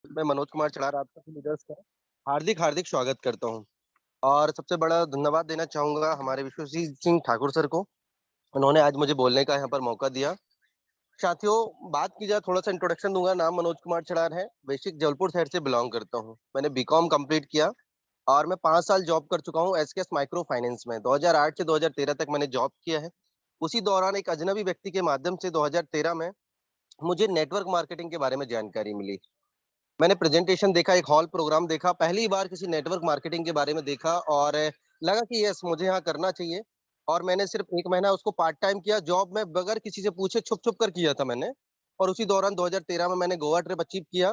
मैं मनोज कुमार चढ़ार आपका लीडर्स का हार्दिक हार्दिक स्वागत करता हूँ। और सबसे बड़ा धन्यवाद देना चाहूंगा हमारे विश्वजीत सिंह ठाकुर सर को। उन्होंने आज मुझे बोलने का यहाँ पर मौका दिया। साथियों, बात की जाए, थोड़ा सा इंट्रोडक्शन दूंगा। नाम मनोज कुमार चढ़ार है। बेसिक जबलपुर शहर से बिलोंग करता हूँ। मैंने बीकॉम कंप्लीट किया और मैं 5 साल जॉब कर चुका हूँ एसकेएस माइक्रो फाइनेंस में। 2008 से 2013 तक मैंने जॉब किया है। उसी दौरान एक अजनबी व्यक्ति के माध्यम से 2013 में मुझे नेटवर्क मार्केटिंग के बारे में जानकारी मिली। मैंने प्रेजेंटेशन देखा, एक हॉल प्रोग्राम देखा, पहली बार किसी नेटवर्क मार्केटिंग के बारे में देखा और लगा कि यस, मुझे यहाँ करना चाहिए। और मैंने सिर्फ 1 महीना उसको पार्ट टाइम किया, जॉब में बगैर किसी से पूछे छुप छुप कर किया था मैंने। और उसी दौरान 2013 में मैंने गोवा ट्रिप अचीव किया।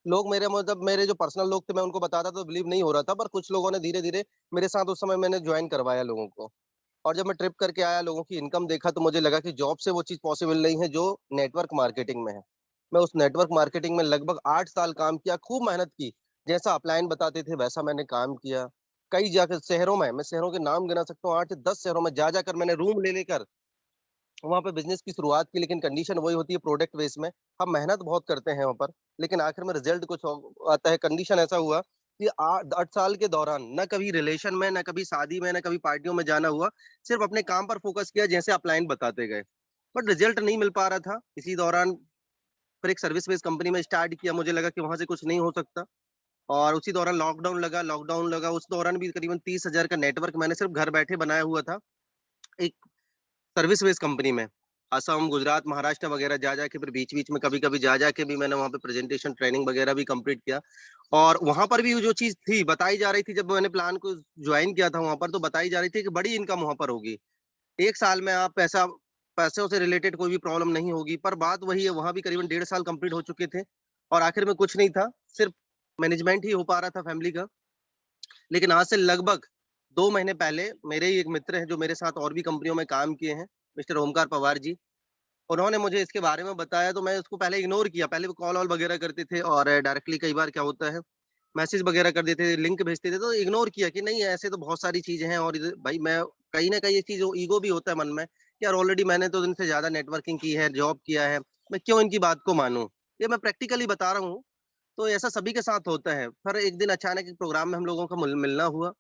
लोग मेरे मतलब मेरे जो पर्सनल लोग थे, मैं उनको बताता तो बिलीव नहीं हो रहा था, पर कुछ लोगों ने धीरे धीरे मेरे साथ उस समय मैंने ज्वाइन करवाया लोगों को। और जब मैं ट्रिप करके आया, लोगों की इनकम देखा, तो मुझे लगा कि जॉब से वो चीज पॉसिबल नहीं है जो नेटवर्क मार्केटिंग में है। मैं उस नेटवर्क मार्केटिंग में लगभग 8 साल काम किया, खूब मेहनत की। जैसा अपलाइन बताते थे वैसा मैंने काम किया। कई जाकर शहरों में, मैं शहरों के नाम गिना सकता हूँ, 8 से 10 शहरों में जा जाकर मैंने रूम ले लेकर वहां पे बिजनेस की शुरुआत की। लेकिन कंडीशन वही होती है प्रोडक्ट बेस में। हम मेहनत बहुत करते हैं वहां पर, लेकिन आखिर में रिजल्ट कुछ आता है। कंडीशन ऐसा हुआ कि 8 8 साल के दौरान न कभी रिलेशन में, न कभी शादी में, न कभी पार्टियों में जाना हुआ। सिर्फ अपने काम पर फोकस किया जैसे अपलाइन बताते गए, बट रिजल्ट नहीं मिल पा रहा था। इसी दौरान फिर एक सर्विस बेस्ड कंपनी में स्टार्ट किया। मुझे लगा कि वहां से कुछ नहीं हो सकता। और उसी दौरान लॉकडाउन लगा। उस दौरान भी करीबन 30,000 का नेटवर्क मैंने सिर्फ घर बैठे बनाया हुआ था, एक सर्विस बेस्ड कंपनी में। असम, गुजरात, महाराष्ट्र वगैरह जा जाके, फिर बीच बीच में कभी कभी जा जाके भी मैंने वहाँ पे प्रेजेंटेशन ट्रेनिंग वगैरह भी कंप्लीट किया। और वहां पर भी जो चीज थी बताई जा रही थी, जब मैंने प्लान को ज्वाइन किया था वहां पर, तो बताई जा रही थी कि बड़ी इनकम वहां पर होगी। 1 साल में आप पैसों से रिलेटेड कोई भी प्रॉब्लम नहीं होगी। पर बात वही है, वहां भी करीबन 1.5 साल कंप्लीट हो चुके थे और आखिर में कुछ नहीं था, सिर्फ मैनेजमेंट ही हो पा रहा था फैमिली का। लेकिन आज से लगभग 2 महीने पहले मेरे ही एक मित्र हैं जो मेरे साथ और भी कंपनियों में काम किए हैं, मिस्टर ओमकार पवार जी। उन्होंने मुझे इसके बारे में बताया, तो मैं उसको पहले इग्नोर किया। पहले वो कॉल वॉल वगैरह करते थे और डायरेक्टली कई बार क्या होता है, मैसेज वगैरह कर देते थे, लिंक भेजते थे, तो इग्नोर किया कि नहीं, ऐसे तो बहुत सारी चीजें हैं। और भाई मैं कहीं ना कहीं ये चीज ईगो भी होता है मन में कि यार ऑलरेडी मैंने तो इनसे ज्यादा नेटवर्किंग की है, जॉब किया है, मैं क्यों इनकी बात को मानूं। ये मैं प्रैक्टिकली बता रहा हूँ। तो ऐसा सभी के साथ होता है। पर एक दिन अचानक एक प्रोग्राम में हम लोगों का मिलना हुआ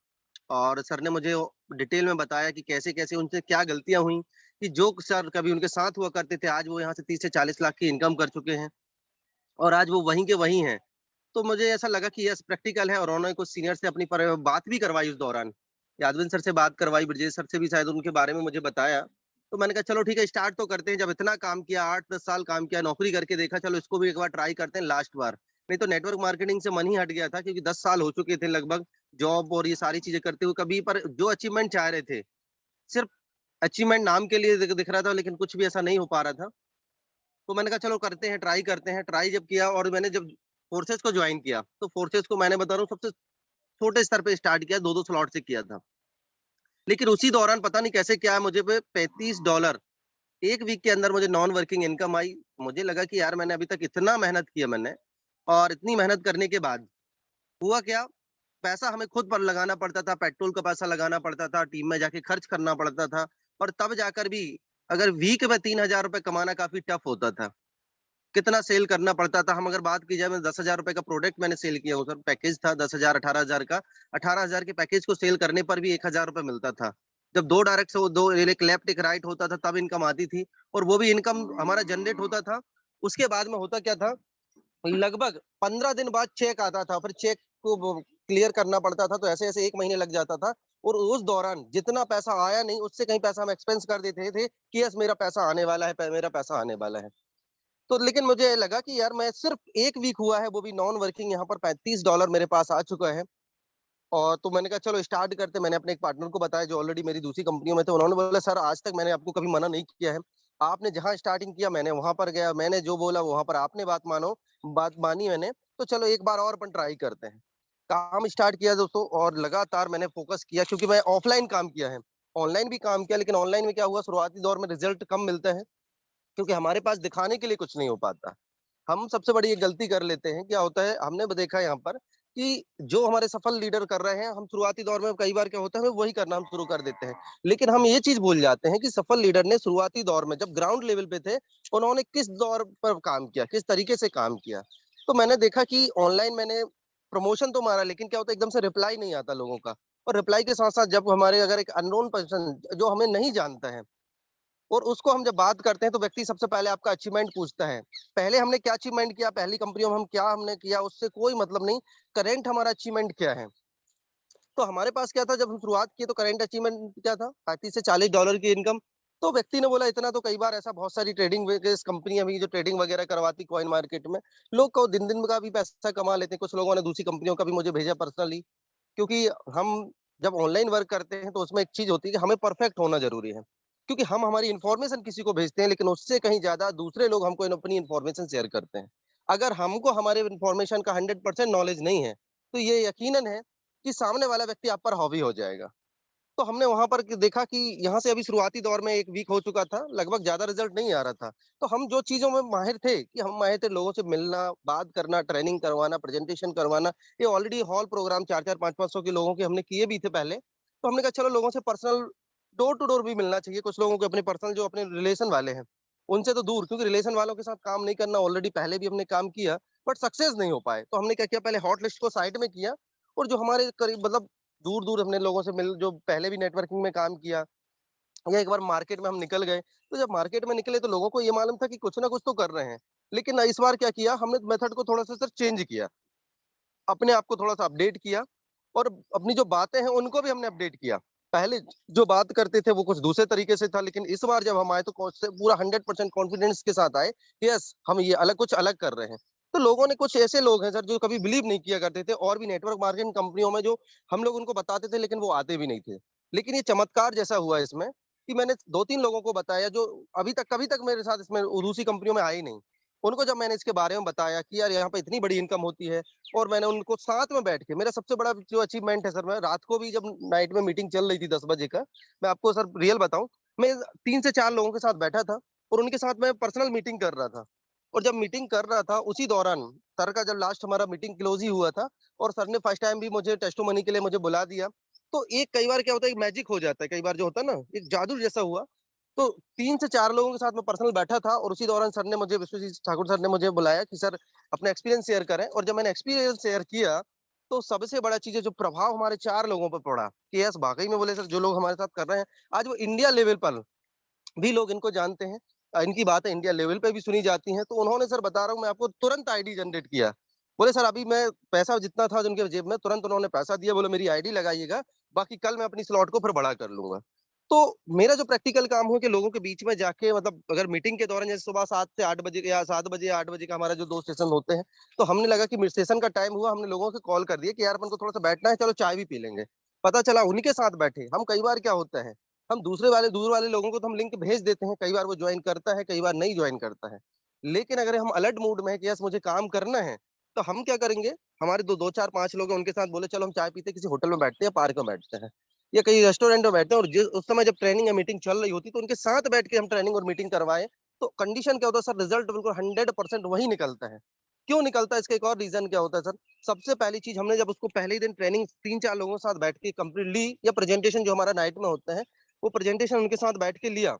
और सर ने मुझे डिटेल में बताया कि कैसे-कैसे उनसे क्या गलतियाँ हुई, कि जो सर कभी उनके साथ हुआ करते थे, आज वो यहाँ से 30 से 40 लाख की इनकम कर चुके हैं और आज वो वहीं के वहीं हैं। तो मुझे ऐसा लगा कि यस, प्रैक्टिकल है। और उन्होंने कुछ सीनियर से अपनी बात भी करवाई उस दौरान। यादविन सर से बात करवाई, ब्रजेश सर से भी शायद उनके बारे में मुझे बताया। तो मैंने कहा चलो ठीक है, स्टार्ट तो करते हैं। जब इतना काम किया, 8-10 साल काम किया, नौकरी करके देखा, चलो इसको भी एक बार ट्राई करते हैं, लास्ट बार। नहीं तो नेटवर्क मार्केटिंग से मन ही हट गया था, क्योंकि 10 साल हो चुके थे लगभग जॉब और ये सारी चीज़ें करते हुए। कभी पर जो अचीवमेंट चाह रहे थे, सिर्फ अचीवमेंट नाम के लिए दिख रहा था, लेकिन कुछ भी ऐसा नहीं हो पा रहा था। तो मैंने कहा चलो करते हैं, ट्राई करते हैं। ट्राई जब किया और मैंने जब फोर्सेस को ज्वाइन किया, तो फोर्सेस को मैंने बता रहा हूँ सबसे छोटे स्तर पे स्टार्ट किया, 2-2 स्लॉट से किया था। लेकिन उसी दौरान पता नहीं कैसे क्या है, मुझे पे $35 1 वीक के अंदर मुझे नॉन वर्किंग इनकम आई। मुझे लगा कि यार मैंने अभी तक इतना मेहनत किया मैंने, और इतनी मेहनत करने के बाद हुआ क्या, पैसा हमें खुद पर लगाना पड़ता था, पेट्रोल का पैसा लगाना पड़ता था, टीम में जाके खर्च करना पड़ता था। और तब जाकर भी अगर वीक में ₹3000 कमाना काफ़ी टफ होता था। कितना सेल करना पड़ता था, हम अगर बात की जाए, मैं ₹10,000 का प्रोडक्ट मैंने सेल किया, उधर पैकेज था 10,000 18,000 का। 18,000 के पैकेज को सेल करने पर भी ₹1,000 मिलता था। जब 2 डायरेक्ट से वो 2 एक लेफ्ट एक राइट होता था, तब इनकम आती थी। और वो भी इनकम हमारा जनरेट होता था। उसके बाद में होता क्या था, लगभग 15 दिन बाद चेक आता था, फिर चेक को क्लियर करना पड़ता था, तो ऐसे-ऐसे 1 महीने लग जाता था। और उस दौरान जितना पैसा आया नहीं, उससे कहीं पैसा हम एक्सपेंस कर देते थे कि यस, मेरा पैसा आने वाला है, मेरा पैसा आने वाला है। तो लेकिन मुझे लगा कि यार मैं सिर्फ 1 वीक हुआ है, वो भी नॉन वर्किंग, यहाँ पर $35 मेरे पास आ चुका है। और तो मैंने कहा चलो स्टार्ट करते हैं। मैंने अपने एक पार्टनर को बताया जो ऑलरेडी मेरी दूसरी कंपनियों में थे। उन्होंने बोला सर, आज तक मैंने आपको कभी मना नहीं किया है। आपने जहाँ स्टार्टिंग किया मैंने वहाँ पर गया, मैंने जो बोला वहाँ पर आपने बात मानी मैंने। तो चलो एक बार और अपन ट्राई करते हैं। काम स्टार्ट किया दोस्तों, और लगातार मैंने फोकस किया, क्योंकि मैं ऑफलाइन काम किया है। ऑनलाइन भी काम किया, लेकिन ऑनलाइन में क्या हुआ, शुरुआती दौर में रिजल्ट कम मिलते हैं, क्योंकि हमारे पास दिखाने के लिए कुछ नहीं हो पाता। हम सबसे बड़ी एक गलती कर लेते हैं, क्या होता है, हमने देखा यहाँ पर कि जो हमारे सफल लीडर कर रहे हैं, हम शुरुआती दौर में कई बार क्या होता है, हमें वही करना हम शुरू कर देते हैं। लेकिन हम ये चीज़ भूल जाते हैं कि सफल लीडर ने शुरुआती दौर में जब ग्राउंड लेवल पे थे, उन्होंने किस दौर पर काम किया, किस तरीके से काम किया। तो मैंने देखा कि ऑनलाइन मैंने प्रमोशन तो मारा, लेकिन क्या होता है एकदम से रिप्लाई नहीं आता लोगों का। और रिप्लाई के साथ साथ जब हमारे अगर एक अननोन पर्सन जो हमें नहीं जानता है और उसको हम जब बात करते हैं, तो व्यक्ति सबसे पहले आपका अचीवमेंट पूछता है। पहले हमने क्या अचीवमेंट किया, पहली कंपनियों में हम क्या हमने किया, उससे कोई मतलब नहीं। करेंट हमारा अचीवमेंट क्या है। तो हमारे पास क्या था, जब हम शुरुआत की तो करेंट अचीवमेंट क्या था, 35 से 40 डॉलर की इनकम। तो व्यक्ति ने बोला इतना, तो कई बार ऐसा बहुत सारी ट्रेडिंग कंपनियां भी जो ट्रेडिंग वगैरह करवाती कॉइन मार्केट में, लोग को दिन दिन का भी पैसा कमा लेते हैं। कुछ लोगों ने दूसरी कंपनियों का भी मुझे भेजा पर्सनली, क्योंकि हम जब ऑनलाइन वर्क करते हैं तो उसमें एक चीज होती है कि हमें परफेक्ट होना जरूरी है। क्योंकि हम हमारी इन्फॉर्मेशन किसी को भेजते हैं, लेकिन उससे कहीं ज्यादा दूसरे लोग हमको अपनी इन्फॉर्मेशन शेयर करते हैं। अगर हमको हमारे इन्फॉर्मेशन का 100% नॉलेज नहीं है, तो ये यकीनन है कि सामने वाला व्यक्ति आप पर हावी हो जाएगा। तो हमने वहां पर देखा कि यहाँ से अभी शुरुआती दौर में 1 वीक हो चुका था, लगभग ज्यादा रिजल्ट नहीं आ रहा था। तो हम जो चीजों में माहिर थे, कि हम माहिर थे लोगों से मिलना, बात करना, ट्रेनिंग करवाना, प्रेजेंटेशन करवाना। ये ऑलरेडी हॉल प्रोग्राम 4-4, 500-500 के लोगों के हमने किए भी थे पहले। तो हमने कहा चलो लोगों से पर्सनल डोर टू डोर भी मिलना चाहिए। कुछ लोगों के अपने पर्सनल जो अपने रिलेशन वाले हैं उनसे तो दूर, क्योंकि रिलेशन वालों के साथ काम नहीं करना, ऑलरेडी पहले भी हमने काम किया बट सक्सेस नहीं हो पाए। तो हमने क्या किया, पहले हॉट लिस्ट को साइड में किया और जो हमारे करीब मतलब दूर दूर हमने लोगों से मिल, जो पहले भी नेटवर्किंग में काम किया, या एक बार मार्केट में हम निकल गए। तो जब मार्केट में निकले तो लोगों को ये मालूम था कि कुछ ना कुछ तो कर रहे हैं। लेकिन इस बार क्या किया हमने, मेथड को थोड़ा सा सर चेंज किया, अपने आप को थोड़ा सा अपडेट किया और अपनी जो बातें हैं उनको भी हमने अपडेट किया। पहले जो बात करते थे वो कुछ दूसरे तरीके से था, लेकिन इस बार जब हम आए तो पूरा 100% कॉन्फिडेंस के साथ आए। यस, हम ये अलग कुछ अलग कर रहे हैं। तो लोगों ने, कुछ ऐसे लोग हैं सर जो कभी बिलीव नहीं किया करते थे, और भी नेटवर्क मार्केटिंग कंपनियों में जो हम लोग उनको बताते थे लेकिन वो आते भी नहीं थे। लेकिन ये चमत्कार जैसा हुआ इसमें कि मैंने 2-3 लोगों को बताया जो अभी तक कभी तक मेरे साथ इसमें दूसरी कंपनियों में आए ही नहीं। उनको जब मैंने इसके बारे में बताया कि यार यहाँ पे इतनी बड़ी इनकम होती है, और मैंने उनको साथ में बैठ के, मेरा सबसे बड़ा जो अचीवमेंट है सर, मैं रात को भी जब नाइट में मीटिंग चल रही थी 10 बजे का, मैं आपको सर रियल बताऊं, मैं 3 से 4 लोगों के साथ बैठा था और उनके साथ मैं पर्सनल मीटिंग कर रहा था। और जब मीटिंग कर रहा था उसी दौरान सर का, जब लास्ट हमारा मीटिंग क्लोज ही हुआ था और सर ने फर्स्ट टाइम भी मुझे टेस्टिमोनी के लिए मुझे बुला दिया। तो एक कई बार क्या होता है, एक मैजिक हो जाता है, कई बार जो होता है ना, एक जादू जैसा हुआ। तो 3 से 4 लोगों के साथ मैं पर्सनल बैठा था और उसी दौरान सर ने मुझे, विश्वजीत ठाकुर सर ने मुझे बुलाया कि सर अपना एक्सपीरियंस शेयर करें। और जब मैंने एक्सपीरियंस शेयर किया, तो सबसे बड़ा चीज है जो प्रभाव हमारे 4 लोगों पर पड़ा कि यस वाकई में, बोले सर जो लोग हमारे साथ कर रहे हैं आज वो इंडिया लेवल पर भी लोग इनको जानते हैं। इनकी बातें इंडिया लेवल पे भी सुनी जाती हैं। तो उन्होंने, सर बता रहा हूँ मैं आपको, तुरंत आईडी जनरेट किया। बोले सर अभी मैं, पैसा जितना था उनके जेब में, तुरंत उन्होंने पैसा दिया, बोले मेरी आईडी लगाइएगा, बाकी कल मैं अपनी स्लॉट को फिर बड़ा कर लूंगा। तो मेरा जो प्रैक्टिकल काम हो कि लोगों के बीच में जाके, मतलब अगर मीटिंग के दौरान जैसे सुबह 7 से 8 बजे या 7 बजे 8 बजे का हमारा जो 2 सेशन होते हैं, तो हमने लगा कि सेशन का टाइम हुआ, हमने लोगों से कॉल कर दिया कि यार अपन को थोड़ा सा बैठना है, चलो चाय भी पी लेंगे। पता चला उन्हीं के साथ बैठे हम। कई बार क्या होता है, हम दूर वाले लोगों को तो हम लिंक भेज देते हैं, कई बार वो ज्वाइन करता है, कई बार नहीं ज्वाइन करता है। लेकिन अगर हम अलर्ट मूड में है कि यस मुझे काम करना है, तो हम क्या करेंगे, हमारे दो दो चार पांच लोग हैं उनके साथ बोले चलो हम चाय पीते किसी होटल में बैठते हैं, पार्क में बैठते हैं, या कहीं रेस्टोरेंट में बैठते हैं। और जिस उस समय जब ट्रेनिंग या मीटिंग चल रही होती तो उनके साथ बैठ के हम ट्रेनिंग और मीटिंग करवाए। तो कंडीशन क्या होता है सर, रिजल्ट बिल्कुल 100% वही निकलता है। क्यों निकलता है, इसका एक और रीजन क्या होता है सर। सबसे पहली चीज, हमने जब उसको पहले ही दिन ट्रेनिंग 3-4 लोगों के साथ बैठ के कंप्लीट ली, या प्रेजेंटेशन जो हमारा नाइट में होता है वो प्रेजेंटेशन उनके साथ बैठ के लिया,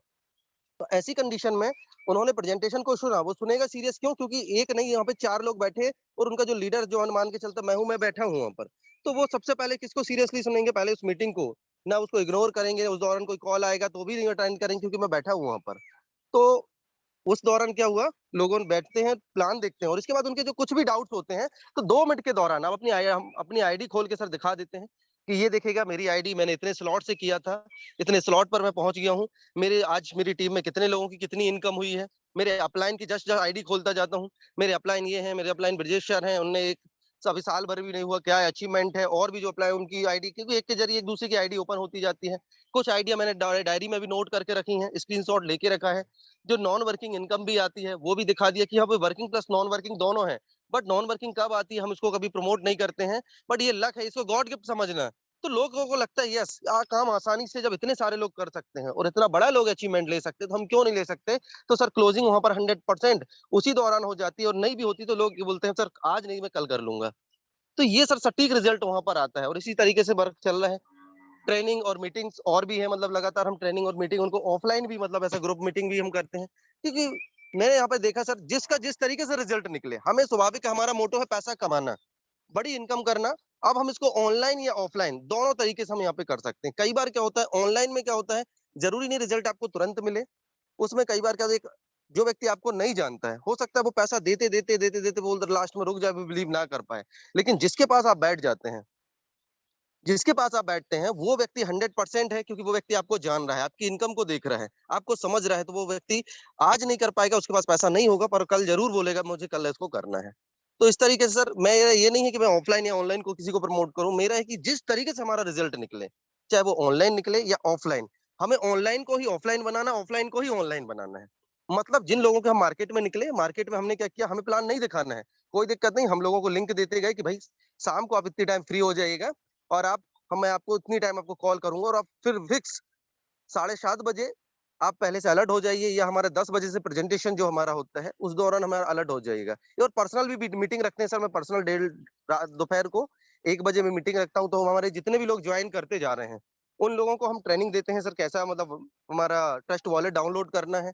तो ऐसी कंडीशन में उन्होंने प्रेजेंटेशन को सुना। वो सुनेगा सीरियस क्यों, क्योंकि एक नहीं, यहाँ पे 4 लोग बैठे और उनका जो लीडर, जो मान के चलता मैं हूं, मैं बैठा हूँ वहां पर। तो वो सबसे पहले किसको सीरियसली सुनेंगे, पहले उस मीटिंग को। ना उसको इग्नोर करेंगे, उस दौरान कोई कॉल आएगा तो भी नहीं अटेंड करेंगे, क्योंकि मैं बैठा हूँ वहां पर। तो उस दौरान क्या हुआ, लोगों बैठते हैं, प्लान देखते हैं, और इसके बाद उनके जो कुछ भी डाउट्स होते हैं, तो 2 मिनट के दौरान हम अपनी आईडी खोल के सर दिखा देते हैं कि ये देखिएगा मेरी आईडी, मैंने इतने स्लॉट से किया था, इतने स्लॉट पर मैं पहुंच गया हूँ। मेरे आज मेरी टीम में कितने लोगों की कितनी इनकम हुई है। मेरे अपलाइन की जस्ट आईडी खोलता जाता हूँ, मेरे अपलाइन ये है, मेरे अपलाइन ब्रजेश सर हैं, उनने एक अभी साल भर भी नहीं हुआ, क्या अचीवमेंट है, और भी जो अप्लाई उनकी आईडी, क्योंकि एक के जरिए एक दूसरे की आईडी ओपन होती जाती है। कुछ आइडिया मैंने डायरी में भी नोट करके रखी है, स्क्रीनशॉट लेके रखा है। जो नॉन वर्किंग इनकम भी आती है वो भी दिखा दिया कि हाँ भाई वर्किंग प्लस नॉन वर्किंग दोनों है। बट नॉन वर्किंग कब आती है हम इसको कभी प्रमोट नहीं करते हैं, बट ये लक है, इसको गॉड गिफ्ट समझना है। तो लोगों को लगता है यस काम आसानी से जब इतने सारे लोग कर सकते हैं और इतना बड़ा लोग अचीवमेंट ले सकते हैं, तो हम क्यों नहीं ले सकते। तो सर क्लोजिंग वहां पर 100% उसी दौरान हो जाती है, और नहीं भी होती तो लोग ये बोलते हैं सर आज नहीं, मैं कल कर लूंगा। तो ये सर सटीक रिजल्ट वहां पर आता है, और इसी तरीके से वर्क चल रहा है। ट्रेनिंग और मीटिंग्स और भी है, मतलब लगातार हम ट्रेनिंग और मीटिंग उनको ऑफलाइन भी, मतलब ऐसा ग्रुप मीटिंग भी हम करते हैं, क्योंकि मैंने यहाँ पे देखा सर, जिसका जिस तरीके से रिजल्ट निकले, हमें स्वाभाविक है, हमारा मोटो है पैसा कमाना, बड़ी इनकम करना। अब हम इसको ऑनलाइन या ऑफलाइन दोनों तरीके से हम यहाँ पे कर सकते हैं। कई बार क्या होता है ऑनलाइन में, क्या होता है जरूरी नहीं रिजल्ट आपको तुरंत मिले। उसमें कई बार क्या होता है, एक जो व्यक्ति आपको नहीं जानता है, हो सकता है वो पैसा देते देते देते देते बोल लास्ट में रुक जाए, बिलीव ना कर पाए। लेकिन जिसके पास आप बैठ जाते हैं, जिसके पास आप बैठते हैं, वो व्यक्ति 100% है, क्योंकि वो व्यक्ति आपको जान रहा है, आपकी इनकम को देख रहा है, आपको समझ रहा है। तो वो व्यक्ति आज नहीं कर पाएगा, उसके पास पैसा नहीं होगा, पर कल जरूर बोलेगा मुझे कल इसको करना है। तो इस तरीके से सर, मैं ये नहीं है कि मैं ऑफलाइन या ऑनलाइन को किसी को प्रमोट करूं, मेरा है कि जिस तरीके से हमारा रिजल्ट निकले, चाहे वो ऑनलाइन निकले या ऑफलाइन, हमें ऑनलाइन को ही ऑफलाइन बनाना, ऑफलाइन को ही ऑनलाइन बनाना है। मतलब जिन लोगों के हम मार्केट में निकले, मार्केट में हमने क्या किया, हमें प्लान नहीं दिखाना है, कोई दिक्कत नहीं, हम लोगों को लिंक देते गए कि भाई शाम को आप इतनी टाइम फ्री हो जाइएगा, और आप हम मैं आपको इतनी टाइम आपको कॉल करूंगा, और आप फिर फिक्स 7:30 बजे आप पहले से अलर्ट हो जाइए, या हमारे 10 बजे से प्रेजेंटेशन जो हमारा होता है उस दौरान हमारा अलर्ट हो जाएगा। और पर्सनल भी मीटिंग रखते हैं सर, मैं पर्सनल डेढ़ दोपहर को 1 बजे में मीटिंग रखता हूँ। तो हमारे जितने भी लोग ज्वाइन करते जा रहे हैं, उन लोगों को हम ट्रेनिंग देते हैं सर, कैसा मतलब हमारा ट्रस्ट वॉलेट डाउनलोड करना है,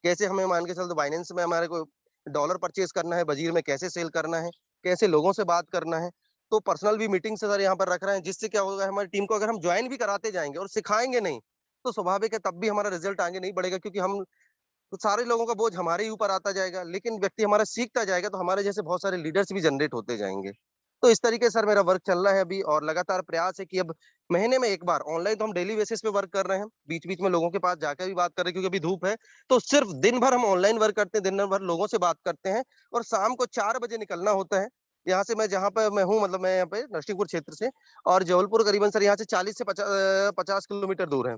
कैसे हमें मान के चलते बाइनेंस में हमारे को डॉलर परचेज करना है, बजीर में कैसे सेल करना है, कैसे लोगों से बात करना है। तो पर्सनल भी मीटिंग से सर यहाँ पर रख रहे हैं, जिससे क्या होगा, हमारी टीम को अगर हम ज्वाइन भी कराते जाएंगे और सिखाएंगे नहीं, तो स्वाभाविक है तब भी हमारा रिजल्ट आगे नहीं बढ़ेगा, क्योंकि हम तो सारे लोगों का बोझ हमारे ही ऊपर आता जाएगा। लेकिन व्यक्ति हमारा सीखता जाएगा, तो हमारे जैसे बहुत सारे लीडर्स भी जनरेट होते जाएंगे। तो इस तरीके से सर मेरा वर्क चल रहा है अभी, और लगातार प्रयास है कि अब महीने में एक बार, ऑनलाइन तो हम डेली बेसिस पे वर्क कर रहे हैं, बीच बीच में लोगों के पास जाकर भी बात कर रहे हैं, क्योंकि अभी धूप है। तो सिर्फ दिन भर हम ऑनलाइन वर्क करते हैं, दिन भर लोगों से बात करते हैं, और शाम को 4 बजे निकलना होता है यहाँ से। मैं जहाँ पे मैं हूँ, मतलब मैं यहाँ पे नरसिंहपुर क्षेत्र से, और जबलपुर करीबन सर यहाँ से 40 से 50 किलोमीटर दूर है।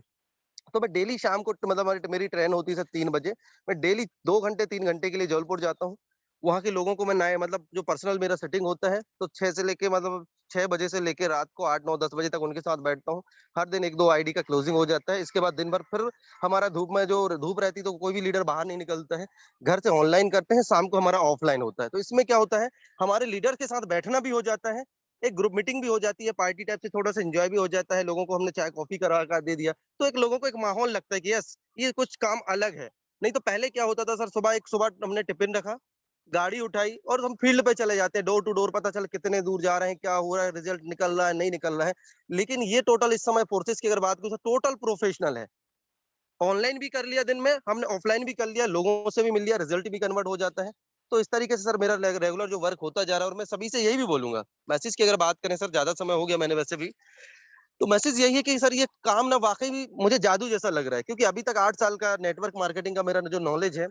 तो मैं डेली शाम को, मतलब मेरी ट्रेन होती है सर 3 बजे, मैं डेली 2 घंटे 3 घंटे के लिए जबलपुर जाता हूँ। वहाँ के लोगों को मैं नए, मतलब जो पर्सनल मेरा सेटिंग होता है, तो 6 से लेके, मतलब 6 बजे से लेके रात को 8 9 10 बजे तक उनके साथ बैठता हूँ। हर दिन एक दो आईडी का क्लोजिंग हो जाता है। इसके बाद दिन भर फिर हमारा धूप में, जो धूप रहती है तो कोई भी लीडर बाहर नहीं निकलता है, घर से ऑनलाइन करते हैं, शाम को हमारा ऑफलाइन होता है। तो इसमें क्या होता है, हमारे लीडर के साथ बैठना भी हो जाता है, एक ग्रुप मीटिंग भी हो जाती है, पार्टी टाइप से थोड़ा सा एंजॉय भी हो जाता है, लोगों को हमने चाय कॉफी करा कर दे दिया, तो एक लोगों को एक माहौल लगता है कि यस, ये कुछ काम अलग है। नहीं तो पहले क्या होता था सर, सुबह हमने टिफिन रखा, गाड़ी उठाई, और हम फील्ड पे चले जाते हैं, डोर टू डोर, पता चल कितने दूर जा रहे हैं, क्या हो रहा है, रिजल्ट निकल रहा है नहीं निकल रहा है। लेकिन ये टोटल इस समय फोर्सेस की अगर बात करूं, टोटल प्रोफेशनल है। ऑनलाइन भी कर लिया दिन में हमने, ऑफलाइन भी कर लिया, लोगों से भी मिल लिया, रिजल्ट भी कन्वर्ट हो जाता है। तो इस तरीके से सर मेरा रेगुलर जो वर्क होता जा रहा है, और मैं सभी से यही भी बोलूंगा, मैसेज की अगर बात करें सर, ज्यादा समय हो गया मैंने वैसे भी, तो मैसेज यही है कि सर ये काम ना वाकई भी मुझे जादू जैसा लग रहा है, क्योंकि अभी तक 8 साल का नेटवर्क मार्केटिंग का मेरा जो नॉलेज है,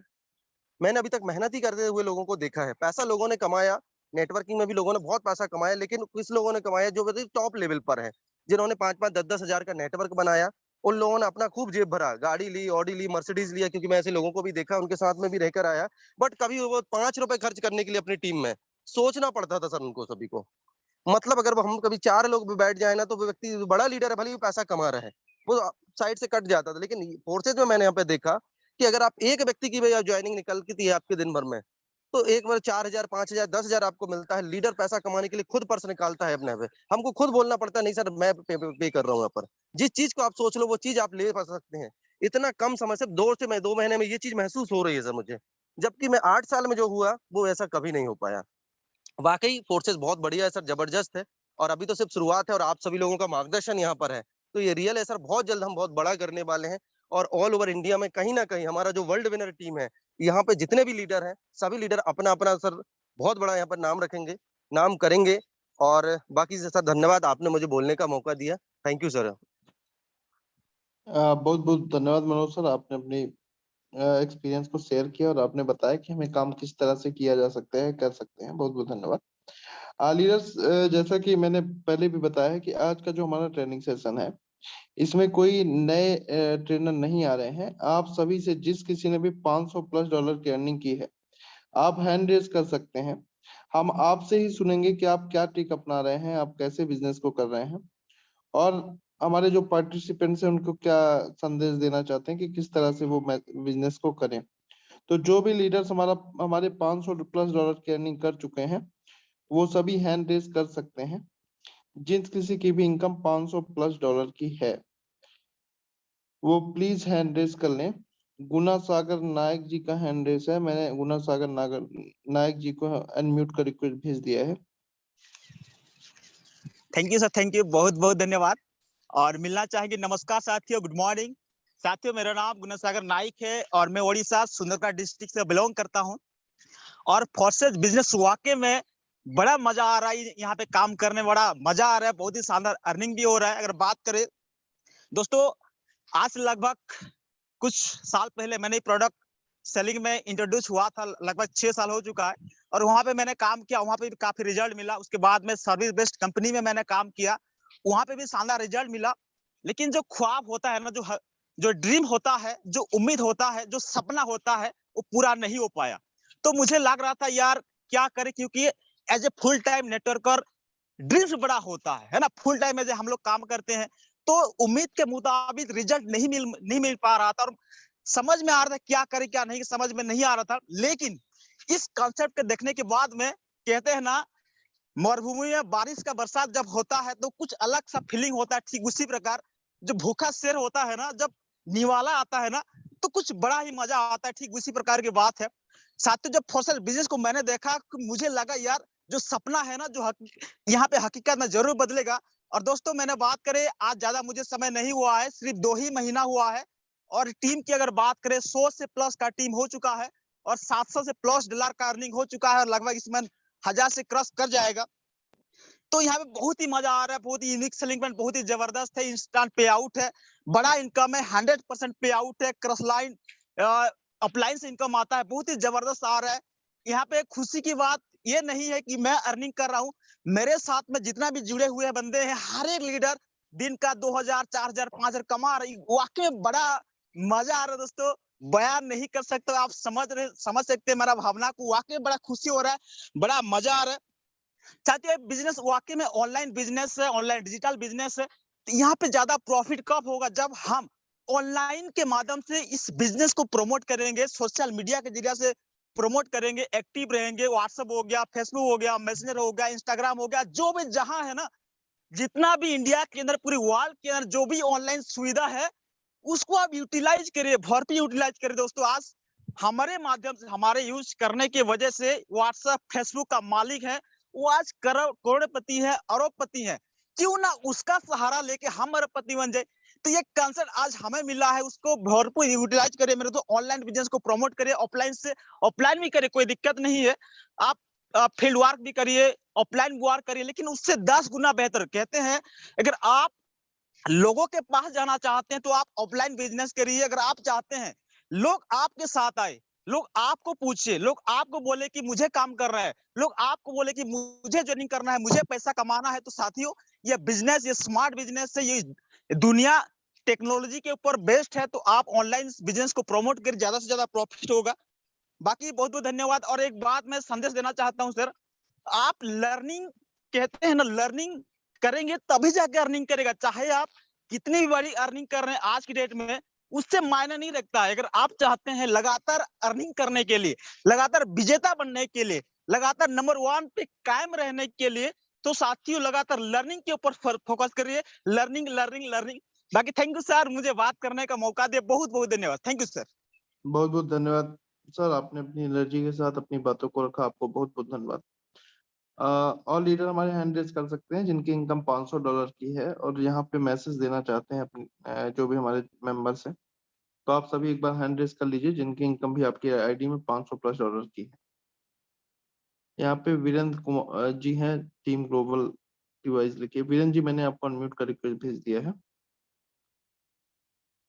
मैंने अभी तक मेहनत ही करते हुए लोगों को देखा है। पैसा लोगों ने कमाया, नेटवर्किंग में भी लोगों ने बहुत पैसा कमाया, लेकिन कुछ लोगों ने कमाया जो टॉप लेवल पर है, जिन्होंने 5 5 10 10 हजार का नेटवर्क बनाया। उन लोगों ने अपना खूब जेब भरा, गाड़ी ली, ऑडी ली, मर्सिडीज लिया, क्योंकि मैं ऐसे लोगों को भी देखा, उनके साथ में भी रहकर आया। बट कभी वो 5 रुपए खर्च करने के लिए अपनी टीम में सोचना पड़ता था सर उनको सभी को। मतलब अगर हम कभी 4 लोग भी बैठ जाए ना, तो वो व्यक्ति बड़ा लीडर है, भले ही वो पैसा कमा रहा है, वो साइड से कट जाता था। लेकिन फोर्सेज में मैंने यहाँ पे देखा कि अगर आप एक व्यक्ति की भी ज्वाइनिंग निकलती है आपके दिन भर में, तो एक बार 4 हजार 5 हजार 10 हजार आपको मिलता है। लीडर पैसा कमाने के लिए खुद पर्स निकालता है अपने पे, हमको खुद बोलना पड़ता है नहीं सर मैं पे कर रहा हूँ यहाँ पर। जिस चीज को आप सोच लो वो चीज आप ले पा सकते हैं, इतना कम समय से, 2 महीने में ये चीज महसूस हो रही है सर मुझे। जबकि मैं 8 साल में जो हुआ वो ऐसा कभी नहीं हो पाया। वाकई फोर्सेस बहुत बढ़िया है सर, जबरदस्त है। और अभी तो सिर्फ शुरुआत है, और आप सभी लोगों का मार्गदर्शन यहाँ पर है, तो ये रियल है सर, बहुत जल्द हम बहुत बड़ा करने वाले हैं। और ऑल ओवर इंडिया में कहीं ना कहीं हमारा जो वर्ल्ड विनर टीम है, यहाँ पे जितने भी लीडर हैं, सभी लीडर अपना अपना सर बहुत बड़ा यहाँ पर नाम रखेंगे, नाम करेंगे। और बाकी से सर धन्यवाद, आपने मुझे बोलने का मौका दिया। Thank you sir. बहुत बहुत धन्यवाद मनोज सर, आपने अपनी एक्सपीरियंस को शेयर किया और आपने बताया कि हमें काम किस तरह से किया जा सकता है, कर सकते हैं। बहुत बहुत धन्यवाद। लीडर्स, जैसा कि मैंने पहले भी बताया है कि आज का जो हमारा ट्रेनिंग सेशन है, इसमें कोई नए ट्रेनर नहीं आ रहे हैं। आप सभी से जिस किसी ने भी $500+ की अर्निंग की है, आप हैंड रेज कर सकते हैं। हम आपसे ही सुनेंगे कि आप क्या ट्रिक अपना रहे हैं, आप कैसे बिजनेस को कर रहे हैं, और हमारे जो पार्टिसिपेंट्स हैं उनको क्या संदेश देना चाहते हैं कि किस तरह से वो बिजनेस को करें। तो जो भी लीडर्स हमारे $500+ की अर्निंग कर चुके हैं, वो सभी हैंड रेज कर सकते हैं। जिस किसी की भी इनकम $500+ की है, वो प्लीज हैंड रेज कर लें। गुना सागर नायक जी का हैंड रेस है। मैंने गुना सागर नायक जी को अनम्यूट का रिक्वेस्ट भेज दिया है। Thank you sir, thank you, बहुत बहुत धन्यवाद। और मिलना चाहेंगे। नमस्कार साथियों, गुड मॉर्निंग साथियों। मेरा नाम गुना सागर नाइक है और मैं ओडिशा सुंदरगढ़ डिस्ट्रिक्ट से बिलोंग करता हूं। और फोर्सेज बिजनेस वाकई में बड़ा मजा आ रहा है, यहाँ पे काम करने में बड़ा मजा आ रहा है, बहुत ही शानदार अर्निंग भी हो रहा है। अगर बात करें दोस्तों, आज लगभग कुछ साल पहले मैंने प्रोडक्ट सेलिंग में इंट्रोड्यूस हुआ था, लगभग 6 साल हो चुका है। और वहां पे मैंने काम किया, वहां पे भी काफी रिजल्ट मिला। उसके बाद में सर्विस बेस्ड कंपनी में मैंने काम किया, वहां पे भी शानदार रिजल्ट मिला। लेकिन जो ख्वाब होता है ना, जो ड्रीम होता है, जो उम्मीद होता है, जो सपना होता है, वो पूरा नहीं हो पाया। तो मुझे लग रहा था यार क्या करें, क्योंकि as a full time networker dreams बड़ा होता है ना। फुल टाइम में हम लोग काम करते हैं तो उम्मीद के मुताबिक रिजल्ट नहीं मिल पा रहा था। और समझ में आ रहा था क्या करें क्या नहीं, समझ में नहीं आ रहा था। लेकिन इस कॉन्सेप्ट को देखने के बाद में, कहते हैं ना, मरुभूमि में बारिश का बरसात जब होता है तो कुछ अलग सा फीलिंग होता है। ठीक उसी प्रकार जो भूखा शेर होता है ना, जब निवाला आता है ना, तो कुछ बड़ा ही मजा आता है। ठीक उसी प्रकार की बात है साथियों। जब फसल बिजनेस को मैंने देखा, मुझे लगा यार जो सपना है ना, जो यहाँ पे हकीकत में जरूर बदलेगा। और दोस्तों मैंने बात करें, आज ज्यादा मुझे समय नहीं हुआ है, सिर्फ 2 ही महीना हुआ है। और टीम की अगर बात करें, 100 से प्लस का टीम हो चुका है और 700 से प्लस डॉलर का अर्निंग हो चुका है। और लगभग इसमें 1000 से क्रॉस कर जाएगा। तो यहाँ पे बहुत ही मजा आ रहा है, बहुत ही यूनिक सेलिंग पॉइंट, बहुत ही जबरदस्त है। इंस्टेंट पे आउट है, बड़ा इनकम है, 100% पे आउट है। क्रॉस लाइन अपलाइन से इनकम आता है, बहुत ही जबरदस्त आ रहा है। यहाँ पे खुशी की बात ये नहीं है कि मैं अर्निंग कर रहा हूँ, मेरे साथ में जितना भी जुड़े हुए बंदे हैं, हर एक लीडर दिन का 2000, 4000, 5000 कमा रही। वाकई में बड़ा मजा आ रहा है दोस्तों, बयान नहीं कर सकते। आप समझ सकते हैं मेरा भावना को। वाकई बड़ा खुशी हो रहा है, बड़ा मजा आ रहा है साथियों। बिजनेस वाकई में ऑनलाइन बिजनेस है, ऑनलाइन डिजिटल बिजनेस है। तो यहाँ पे ज्यादा प्रॉफिट कब होगा, जब हम ऑनलाइन के माध्यम से इस बिजनेस को प्रमोट करेंगे, सोशल मीडिया के जरिए से प्रमोट करेंगे, एक्टिव रहेंगे। व्हाट्सएप हो गया, फेसबुक हो गया, मैसेंजर हो गया, इंस्टाग्राम हो गया, जो भी जहां है ना, जितना भी इंडिया के अंदर, पूरी वर्ल्ड के अंदर जो भी ऑनलाइन सुविधा है, उसको आप यूटिलाइज करिए, भरपूर यूटिलाइज करिए दोस्तों। आज हमारे माध्यम से, हमारे यूज करने की वजह से व्हाट्सएप फेसबुक का मालिक है, वो आज करोड़पति है, अरबपति है। क्यों ना उसका सहारा लेके हम अरबपति बन जाए। तो ये कंसर्ट आज हमें मिला है, उसको भरपूर यूटिलाइज करिए मेरे। तो ऑनलाइन बिजनेस को प्रमोट करिए, ऑफलाइन से ऑफलाइन भी करिए, कोई दिक्कत नहीं है। आप फील्ड वर्क भी करिए, ऑफलाइन वर्क करिए, लेकिन उससे 10 गुना बेहतर। कहते हैं अगर आप लोगों के पास जाना चाहते हैं तो आप ऑफलाइन बिजनेस करिए। अगर आप चाहते हैं लोग आपके साथ आए, लोग आपको पूछे, लोग आपको बोले कि मुझे काम कर रहा है, लोग आपको बोले कि मुझे ज्वाइनिंग करना है, मुझे पैसा कमाना है, तो साथियों ये बिजनेस, ये स्मार्ट बिजनेस है, ये दुनिया टेक्नोलॉजी के ऊपर बेस्ड है। तो आप ऑनलाइन बिजनेस को प्रमोट कर ज्यादा से ज्यादा प्रॉफिट होगा। बाकी बहुत बहुत धन्यवाद। और एक बात मैं संदेश देना चाहता हूं सर, आप लर्निंग, कहते हैं ना, लर्निंग करेंगे तभी जाके अर्निंग करेगा। चाहे आप कितनी भी बड़ी अर्निंग कर रहे हैं आज की डेट में, उससे मायने नहीं रखता है। अगर आप चाहते हैं लगातार अर्निंग करने के लिए, लगातार विजेता बनने के लिए, लगातार नंबर 1 पे कायम रहने के लिए, तो साथियों लगातार लर्निंग के ऊपर फोकस करिए। Learning learning learning. बाकी थैंक यू सर, मुझे बात करने का मौका दिया, बहुत बहुत धन्यवाद। Thank you sir. बहुत बहुत धन्यवाद सर, आपने अपनी एनर्जी के साथ अपनी बातों को रखा, आपको बहुत बहुत धन्यवाद। और लीडर हमारे हैंड रेज कर सकते हैं जिनकी इनकम $500 की है और यहाँ पे मैसेज देना चाहते हैं अपने जो भी हमारे मेंबर्स हैं, तो आप सभी एक बार हैंड रेज कर लीजिए जिनकी इनकम भी आपकी आईडी में $500+ की है। यहाँ पे वीरेंद्र कुमार जी हैं, टीम ग्लोबल डिवाइस लिखिए। वीरेंद्र जी, मैंने आपको अनम्यूट का रिक्वेस्ट भेज दिया है।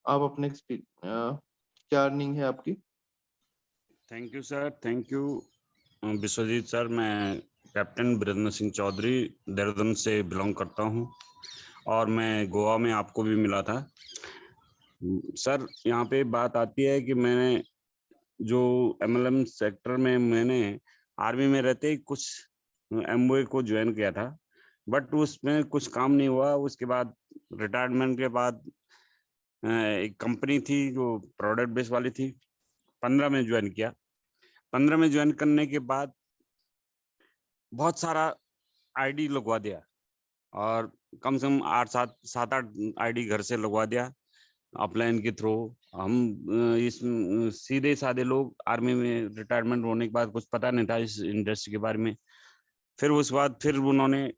आप अपने क्या अर्निंग है आपकी? Thank you sir, thank you Vishwajeet sir. मैं कैप्टन वीरेंद्र सिंह चौधरी देहरादून से बिलोंग करता हूं और मैं गोवा में आपको भी मिला था सर। यहाँ पे बात आती है कि मैंने जो MLM सेक्टर में, मैंने आर्मी में रहते ही कुछ MOA को ज्वाइन किया था, बट उसमें कुछ काम नहीं हुआ। उसके बाद रिटायरमेंट के बाद एक कंपनी थी जो प्रोडक्ट बेस वाली थी, 15 में ज्वाइन किया। 15 में ज्वाइन करने के बाद बहुत सारा आईडी लगवा दिया और कम से कम 8-7-8 आईडी घर से लगवा दिया। अपलाइन के थ्रू। हम इस सीधे साधे लोग, आर्मी में रिटायरमेंट होने के बाद कुछ पता नहीं था इस इंडस्ट्री के बारे में। फिर उस बाद फिर उन्होंने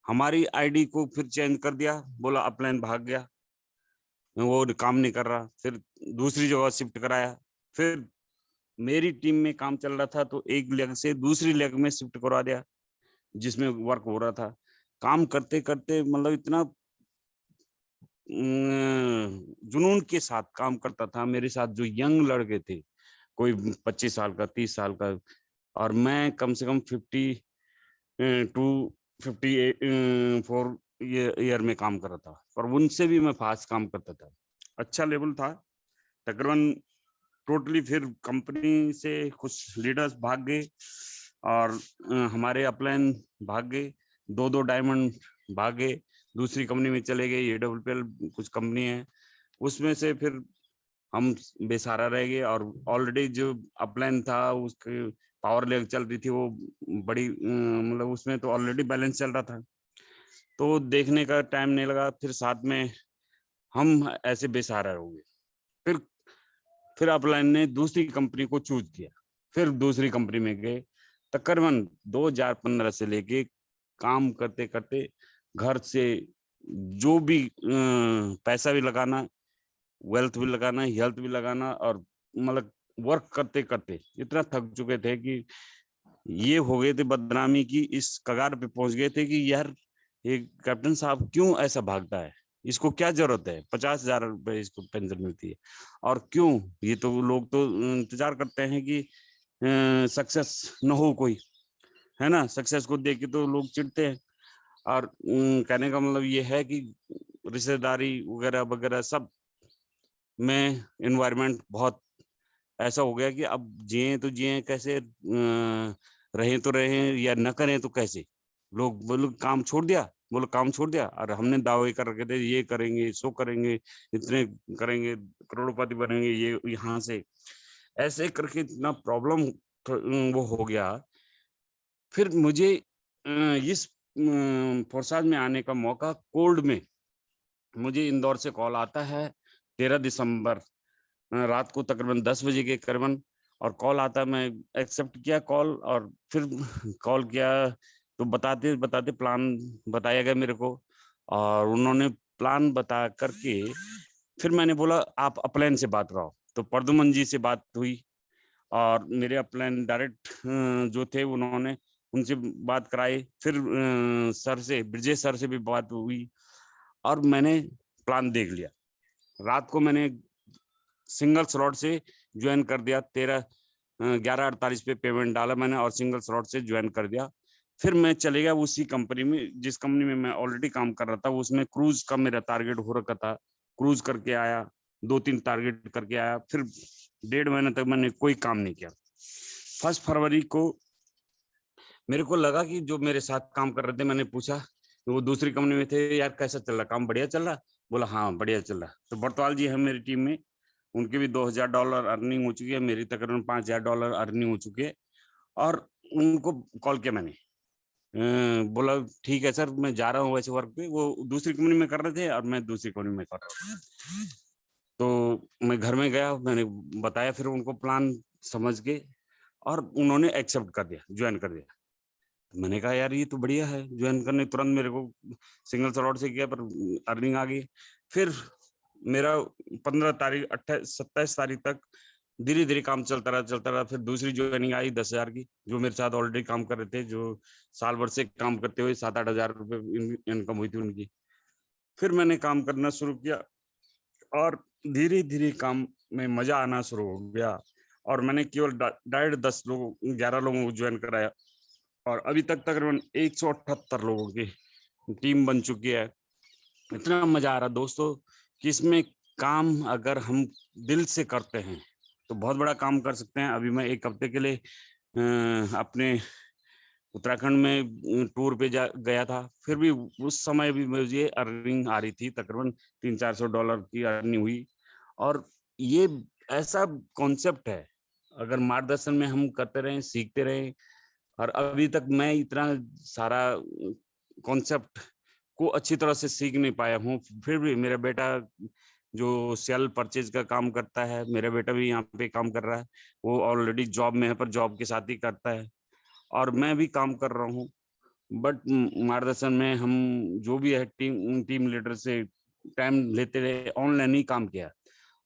हमारी आईडी को फिर चेंज कर दिया, बोला अपलाइन भाग गया, वो काम नहीं कर रहा। फिर दूसरी जगह शिफ्ट कराया। फिर मेरी टीम में काम चल रहा था तो एक लेग से दूसरी लेग में शिफ्ट करवा दिया जिसमें वर्क हो रहा था। काम करते करते मतलब इतना जुनून के साथ काम करता था। मेरे साथ जो यंग लड़के थे, कोई 25 साल का, 30 साल का, और मैं कम से कम 52-54 ईयर में काम कर रहा था, पर उनसे भी मैं फास्ट काम करता था। अच्छा लेवल था तकरीबन। टोटली फिर कंपनी से कुछ लीडर्स भाग गए और हमारे अपलाइन भाग गए, 2-2 डायमंड भाग गए, दूसरी कंपनी में चले गए। AWPL कुछ कंपनी है, उसमें से फिर हम बेसहारा रह गए। और ऑलरेडी जो अपलाइन था उसके पावर लेग चल रही थी, वो बड़ी मतलब उसमें तो ऑलरेडी बैलेंस चल रहा था, तो देखने का टाइम नहीं लगा। फिर साथ में हम ऐसे बेसहारा हो गए। फिर अपलाइन ने दूसरी कंपनी को चूज किया, फिर दूसरी कंपनी में गए। तकरीबन 2015 से लेके काम करते करते घर से जो भी पैसा भी लगाना, वेल्थ भी लगाना, हेल्थ भी लगाना, और मतलब वर्क करते करते इतना थक चुके थे कि ये हो गए थे बदनामी की इस कगार पे पहुंच गए थे कि यार ये कैप्टन साहब क्यों ऐसा भागता है, इसको क्या जरूरत है, 50,000 रुपए इसको पेंशन मिलती है, और क्यों ये तो लोग तो इंतजार करते हैं कि सक्सेस न हो कोई, है ना। सक्सेस को देख के तो लोग चिढ़ते हैं। और कहने का मतलब ये है कि रिश्तेदारी वगैरह वगैरह सब में एनवायरनमेंट बहुत ऐसा हो गया कि अब जिए तो जिए कैसे, रहें तो रहें या न करें तो कैसे। लोग बोलो काम छोड़ दिया, बोलो काम छोड़ दिया, और हमने दावे कर रखे थे ये करेंगे, सो करेंगे, इतने करेंगे, करोड़पति बनेंगे, ये यहाँ से ऐसे करके इतना प्रॉब्लम वो हो गया। फिर मुझे इस फोर्साज में आने का मौका कोल्ड में मुझे इंदौर से कॉल आता है 13 दिसंबर रात को तकरीबन 10 बजे के करीबन, और कॉल आता, मैं एक्सेप्ट किया कॉल, और फिर कॉल किया तो बताते बताते प्लान बताया गया मेरे को, और उन्होंने प्लान बता करके फिर मैंने बोला आप अपलाइन से बात कराओ। तो प्रदुमन जी से बात हुई, और मेरे अपलाइन डायरेक्ट जो थे उन्होंने उनसे बात कराई। फिर सर से, ब्रजेश सर से भी बात हुई, और मैंने प्लान देख लिया। रात को मैंने सिंगल स्लॉट से ज्वाइन कर दिया। 11:48 पे पेमेंट डाला मैंने और सिंगल स्लॉट से ज्वाइन कर दिया। फिर मैं चले गया उसी कंपनी में जिस कंपनी में मैं ऑलरेडी काम कर रहा था। उसमें क्रूज का मेरा टारगेट हो रखा था, क्रूज करके आया, 2-3 टारगेट करके आया। फिर 1.5 महीने तक मैंने कोई काम नहीं किया। 1 फरवरी को मेरे को लगा कि जो मेरे साथ काम कर रहे थे, मैंने पूछा, वो दूसरी कंपनी में थे, यार कैसा चल रहा, काम बढ़िया चल रहा? बोला हाँ बढ़िया चल रहा। तो बरतवाल जी है मेरी टीम में, उनकी भी $2,000 अर्निंग हो चुकी है, मेरी तकरीबन $5,000 अर्निंग हो चुकी है। और उनको कॉल किया मैंने, बोला ठीक है सर मैं जा रहा हूँ वैसे वर्क पे। वो दूसरी कंपनी में कर रहे थे और मैं दूसरी कंपनी में कर रहा हूँ। तो मैं घर में गया, मैंने बताया फिर उनको प्लान समझ के, और उन्होंने एक्सेप्ट कर दिया, ज्वाइन कर दिया। मैंने कहा यार ये तो बढ़िया है, ज्वाइन करने तुरंत मेरे को सिंगल स्लॉट से किया पर अर्निंग आ गई। फिर मेरा 15 तारीख 27 तारीख तक धीरे धीरे काम चलता रहा। फिर दूसरी ज्वाइनिंग आई 10,000 की, जो मेरे साथ ऑलरेडी काम कर रहे थे, जो साल भर से काम करते हुए 7-8 हजार रुपए इनकम हुई थी उनकी। फिर मैंने काम करना शुरू किया और धीरे धीरे काम में मजा आना शुरू हो गया, और मैंने केवल 11 लोगों को ज्वाइन कराया, और अभी तक तकरीबन 178 लोगों की टीम बन चुकी है। इतना मजा आ रहा दोस्तों कि इसमें काम अगर हम दिल से करते हैं तो बहुत बड़ा काम कर सकते हैं। अभी मैं 1 हफ्ते के लिए अपने उत्तराखंड में टूर पे गया था, फिर भी उस समय भी मुझे अर्निंग आ रही थी, तकरीबन $300-400 की अर्निंग हुई। और ये ऐसा कॉन्सेप्ट है, अगर मार्गदर्शन में हम करते रहें, सीखते रहें, और अभी तक मैं इतना सारा कॉन्सेप्ट को अच्छी तरह से सीख नहीं पाया हूँ, फिर भी मेरा बेटा जो सेल परचेज का काम करता है। मेरा बेटा भी यहाँ पे काम कर रहा है, वो ऑलरेडी जॉब में है पर जॉब के साथ ही करता है, और मैं भी काम कर रहा हूँ। बट मार्गदर्शन में हम जो भी है टीम लीडर से टाइम लेते रहे, ऑनलाइन ही काम किया,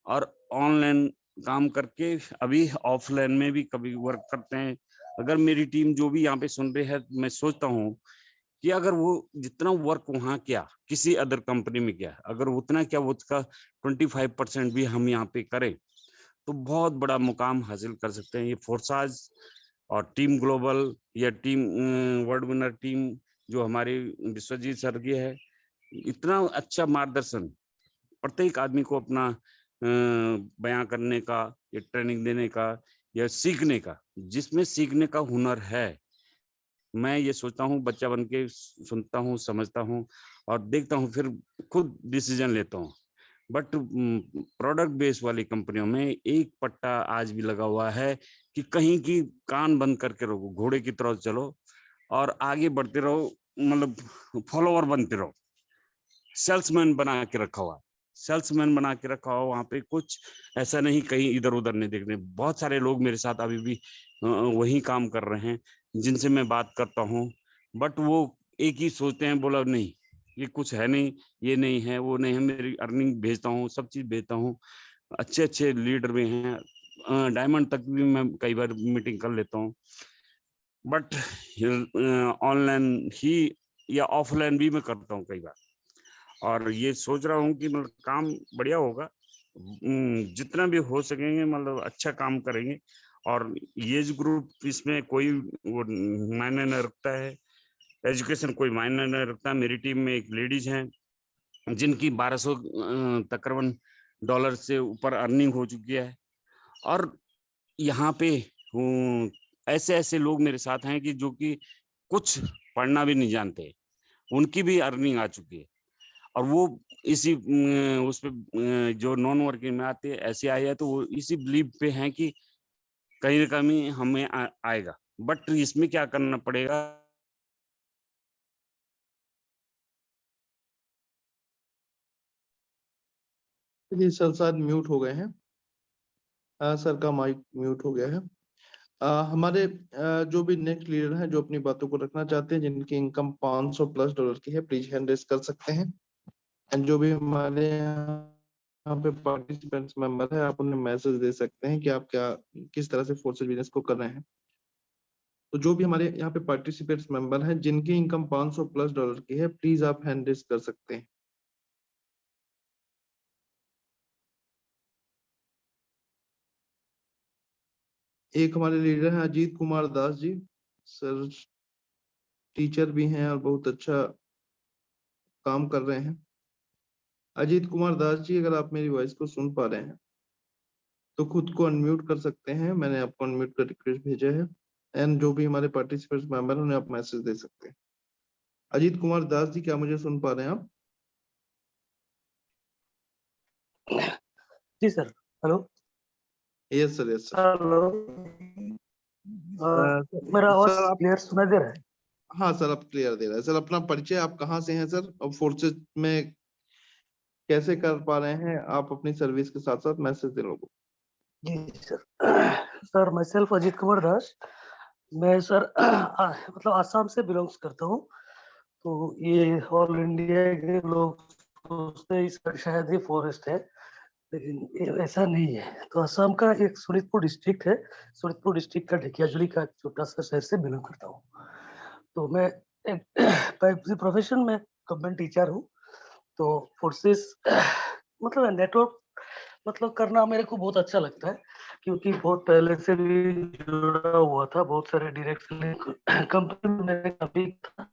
और ऑनलाइन काम करके अभी ऑफलाइन में भी कभी वर्क करते हैं। अगर मेरी टीम जो भी यहाँ पे सुन रही है, मैं सोचता हूँ कि अगर वो जितना वर्क वहाँ किया किसी अदर कंपनी में किया, अगर उतना क्या वो उसका 25% भी हम यहाँ पे करें तो बहुत बड़ा मुकाम हासिल कर सकते हैं। ये फोर्साज और टीम ग्लोबल या टीम वर्ल्ड विनर टीम जो हमारे विश्वजीत सर की है, इतना अच्छा मार्गदर्शन प्रत्येक आदमी को अपना बयां करने का या ट्रेनिंग देने का या सीखने का, जिसमें सीखने का हुनर है। मैं ये सोचता हूँ, बच्चा बन के सुनता हूँ, समझता हूँ और देखता हूँ, फिर खुद डिसीजन लेता हूँ। बट प्रोडक्ट बेस वाली कंपनियों में एक पट्टा आज भी लगा हुआ है कि कहीं की कान बंद करके रहो, घोड़े की तरह चलो और आगे बढ़ते रहो, मतलब फॉलोअर बनते रहो। सेल्समैन बना के रखा हुआ, सेल्समैन बना के रखा हुआ, वहां पे कुछ ऐसा नहीं कहीं इधर उधर नहीं देखने। बहुत सारे लोग मेरे साथ अभी भी वही काम कर रहे हैं जिनसे मैं बात करता हूँ, बट वो एक ही सोचते हैं, बोला नहीं ये कुछ है नहीं, ये नहीं है, वो नहीं है। मेरी अर्निंग भेजता हूँ, सब चीज भेजता हूँ, अच्छे अच्छे लीडर भी हैं, डायमंड तक भी मैं कई बार मीटिंग कर लेता हूँ। बट ऑनलाइन ही या ऑफलाइन भी मैं करता हूँ कई बार, और ये सोच रहा हूँ कि मतलब काम बढ़िया होगा, जितना भी हो सकेंगे मतलब अच्छा काम करेंगे। और एज ग्रुप इसमें कोई वो मायने नहीं रखता है, एजुकेशन कोई मायने नहीं रखता। मेरी टीम में एक लेडीज हैं जिनकी 1200 तकरीबन डॉलर से ऊपर अर्निंग हो चुकी है, और यहाँ पे ऐसे ऐसे लोग मेरे साथ हैं कि जो कि कुछ पढ़ना भी नहीं जानते, उनकी भी अर्निंग आ चुकी है, और वो इसी उस पे जो नॉन वर्किंग में आते हैं ऐसे आए हैं, तो वो इसी बिलीव पे हैं कि कहीं ना कहीं हमें आएगा। बट इसमें क्या करना पड़ेगा, जी सर शायद म्यूट हो गए हैं। सर का माइक म्यूट हो गया है। हमारे जो भी नेक्स्ट लीडर हैं जो अपनी बातों को रखना चाहते हैं, जिनकी इनकम 500 प्लस डॉलर की है, प्लीज हैंड रेज कर सकते हैं। एंड जो भी हमारे यहाँ पे पार्टिसिपेंट्स मेंबर है, आप उन्हें मैसेज दे सकते हैं कि आप क्या किस तरह से फोर्सेज बिजनेस को कर रहे हैं। तो जो भी हमारे यहाँ पे पार्टिसिपेंट्स मेंबर हैं जिनकी इनकम 500 प्लस डॉलर की है, प्लीज आप हैंड रेज कर सकते हैं। एक हमारे लीडर हैं अजीत कुमार दास जी, सर टीचर भी हैं और बहुत अच्छा काम कर रहे हैं। अजीत कुमार दास जी, अगर आप मेरी वॉइस को सुन पा रहे हैं तो खुद को अनम्यूट कर सकते हैं, मैंने आपको अनम्यूट का रिक्वेस्ट भेजा है। एंड जो भी हमारे पार्टिसिपेंट्स मेंबर हैं उन्हें आप मैसेज दे सकते हैं। अजीत कुमार दास जी, क्या मुझे सुन पा रहे हैं आप? जी sir. Hello. Yes sir, yes sir. Hello. मेरा आवाज सर आप, क्लियर सुनाई दे रहा है? हाँ सर आप क्लियर दे रहा है। सर अपना परिचय, आप कहाँ से हैं सर, और फोर्सेज में कैसे कर पा रहे हैं आप अपनी सर्विस के साथ साथ मैसेज दे लोगों? जी sir. Sir myself Ajit Kumar Das. मैं सर मतलब आसाम से बिलोंग्स करता हूँ। तो ये ऑल इंडिया के लोग सोचते हैं इस शायद ये फॉरेस्ट है, लेकिन ये ऐसा नहीं है। तो असम का एक शोणितपुर डिस्ट्रिक्ट है, शोणितपुर डिस्ट्रिक्ट का ढेकियाजुली का एक छोटा सा शहर से बिलोंग करता हूँ। तो मैं एक प्रोफेशन में गवर्नमेंट टीचर हूँ। तो फोर्सेस मतलब नेटवर्क मतलब करना मेरे को बहुत अच्छा लगता है, क्योंकि बहुत पहले से भी जुड़ा हुआ था, बहुत सारे डायरेक्ट लिंक कंपनी में कभी था।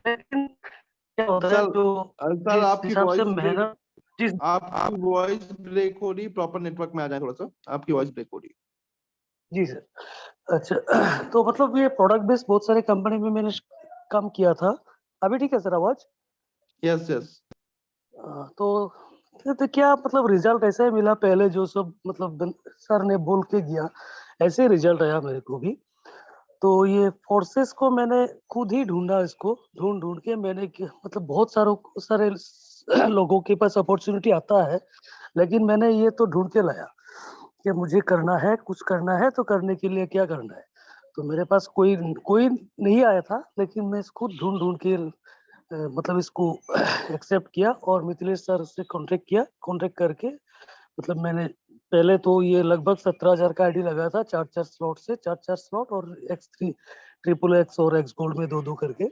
लेकिन क्या होता है सर जो सर जिस आपकी हिसाब से वॉइस ब्रेक, मेहनत जिस आपकी वॉइस ब्रेक हो रही, प्रॉपर नेटवर्क में आ जाए थोड़ा सा, आपकी वॉइस ब्रेक हो रही। जी सर। अच्छा तो मतलब ये प्रोडक्ट बेस्ड बहुत सारे कंपनी में मैंने काम किया था। अभी ठीक है सर आवाज? Yes yes. तो क्या मतलब रिजल्ट ऐसा ही मिला, पहले जो सब मतलब सर ने बोल के गया ऐसे रिजल्ट आया मेरे को भी। तो ये फोर्सेस को मैंने खुद ही ढूंढा, इसको ढूंढ ढूंढ के मैंने मतलब बहुत सारे लोगों के पास अपॉर्चुनिटी आता है, लेकिन मैंने ये तो ढूंढ के लाया कि मुझे करना है, कुछ करना है तो करने के लिए क्या करना है। तो मेरे पास कोई कोई नहीं आया था, लेकिन मैं इसको ढूंढ ढूंढ के मतलब इसको एक्सेप्ट किया और मिथिलेश सर से कॉन्टेक्ट किया। कॉन्टेक्ट करके मतलब मैंने पहले तो ये लगभग 17,000 का आईडी लगा था, 4-4 स्लॉट से, 4-4 स्लॉट और X3 ट्रिपल X और X गोल्ड में 2-2 करके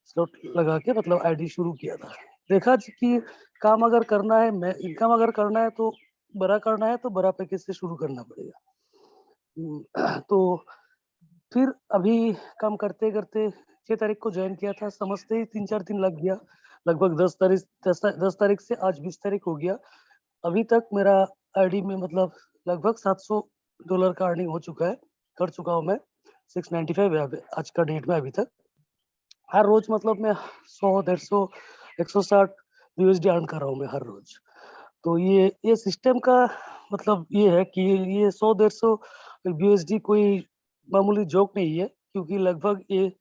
स्लॉट लगा के मतलब आईडी शुरू किया था। देखा कि काम अगर करना है, मैं इनकम अगर करना है तो बड़ा करना है तो बड़ा पैकेज से शुरू करना पड़ेगा। तो फिर अभी काम करते करते 6 तारीख को ज्वाइन किया था, समझते ही 3-4 दिन लग गया। लगभग 10 तारीख से आज 20 तारीख हो गया। अभी तक मेरा आईडी में मतलब लगभग $700 का अर्निंग हो चुका है, कर चुका हूँ मैं। 695 है आज का डेट में अभी तक। हर रोज मतलब मैं 100, 150, 160 USD अर्न कर रहा हूँ मैं हर रोज। तो ये सिस्टम का मतलब ये है कि ये 100-150 USD कोई मामूली जोक नहीं है, क्योंकि लगभग ये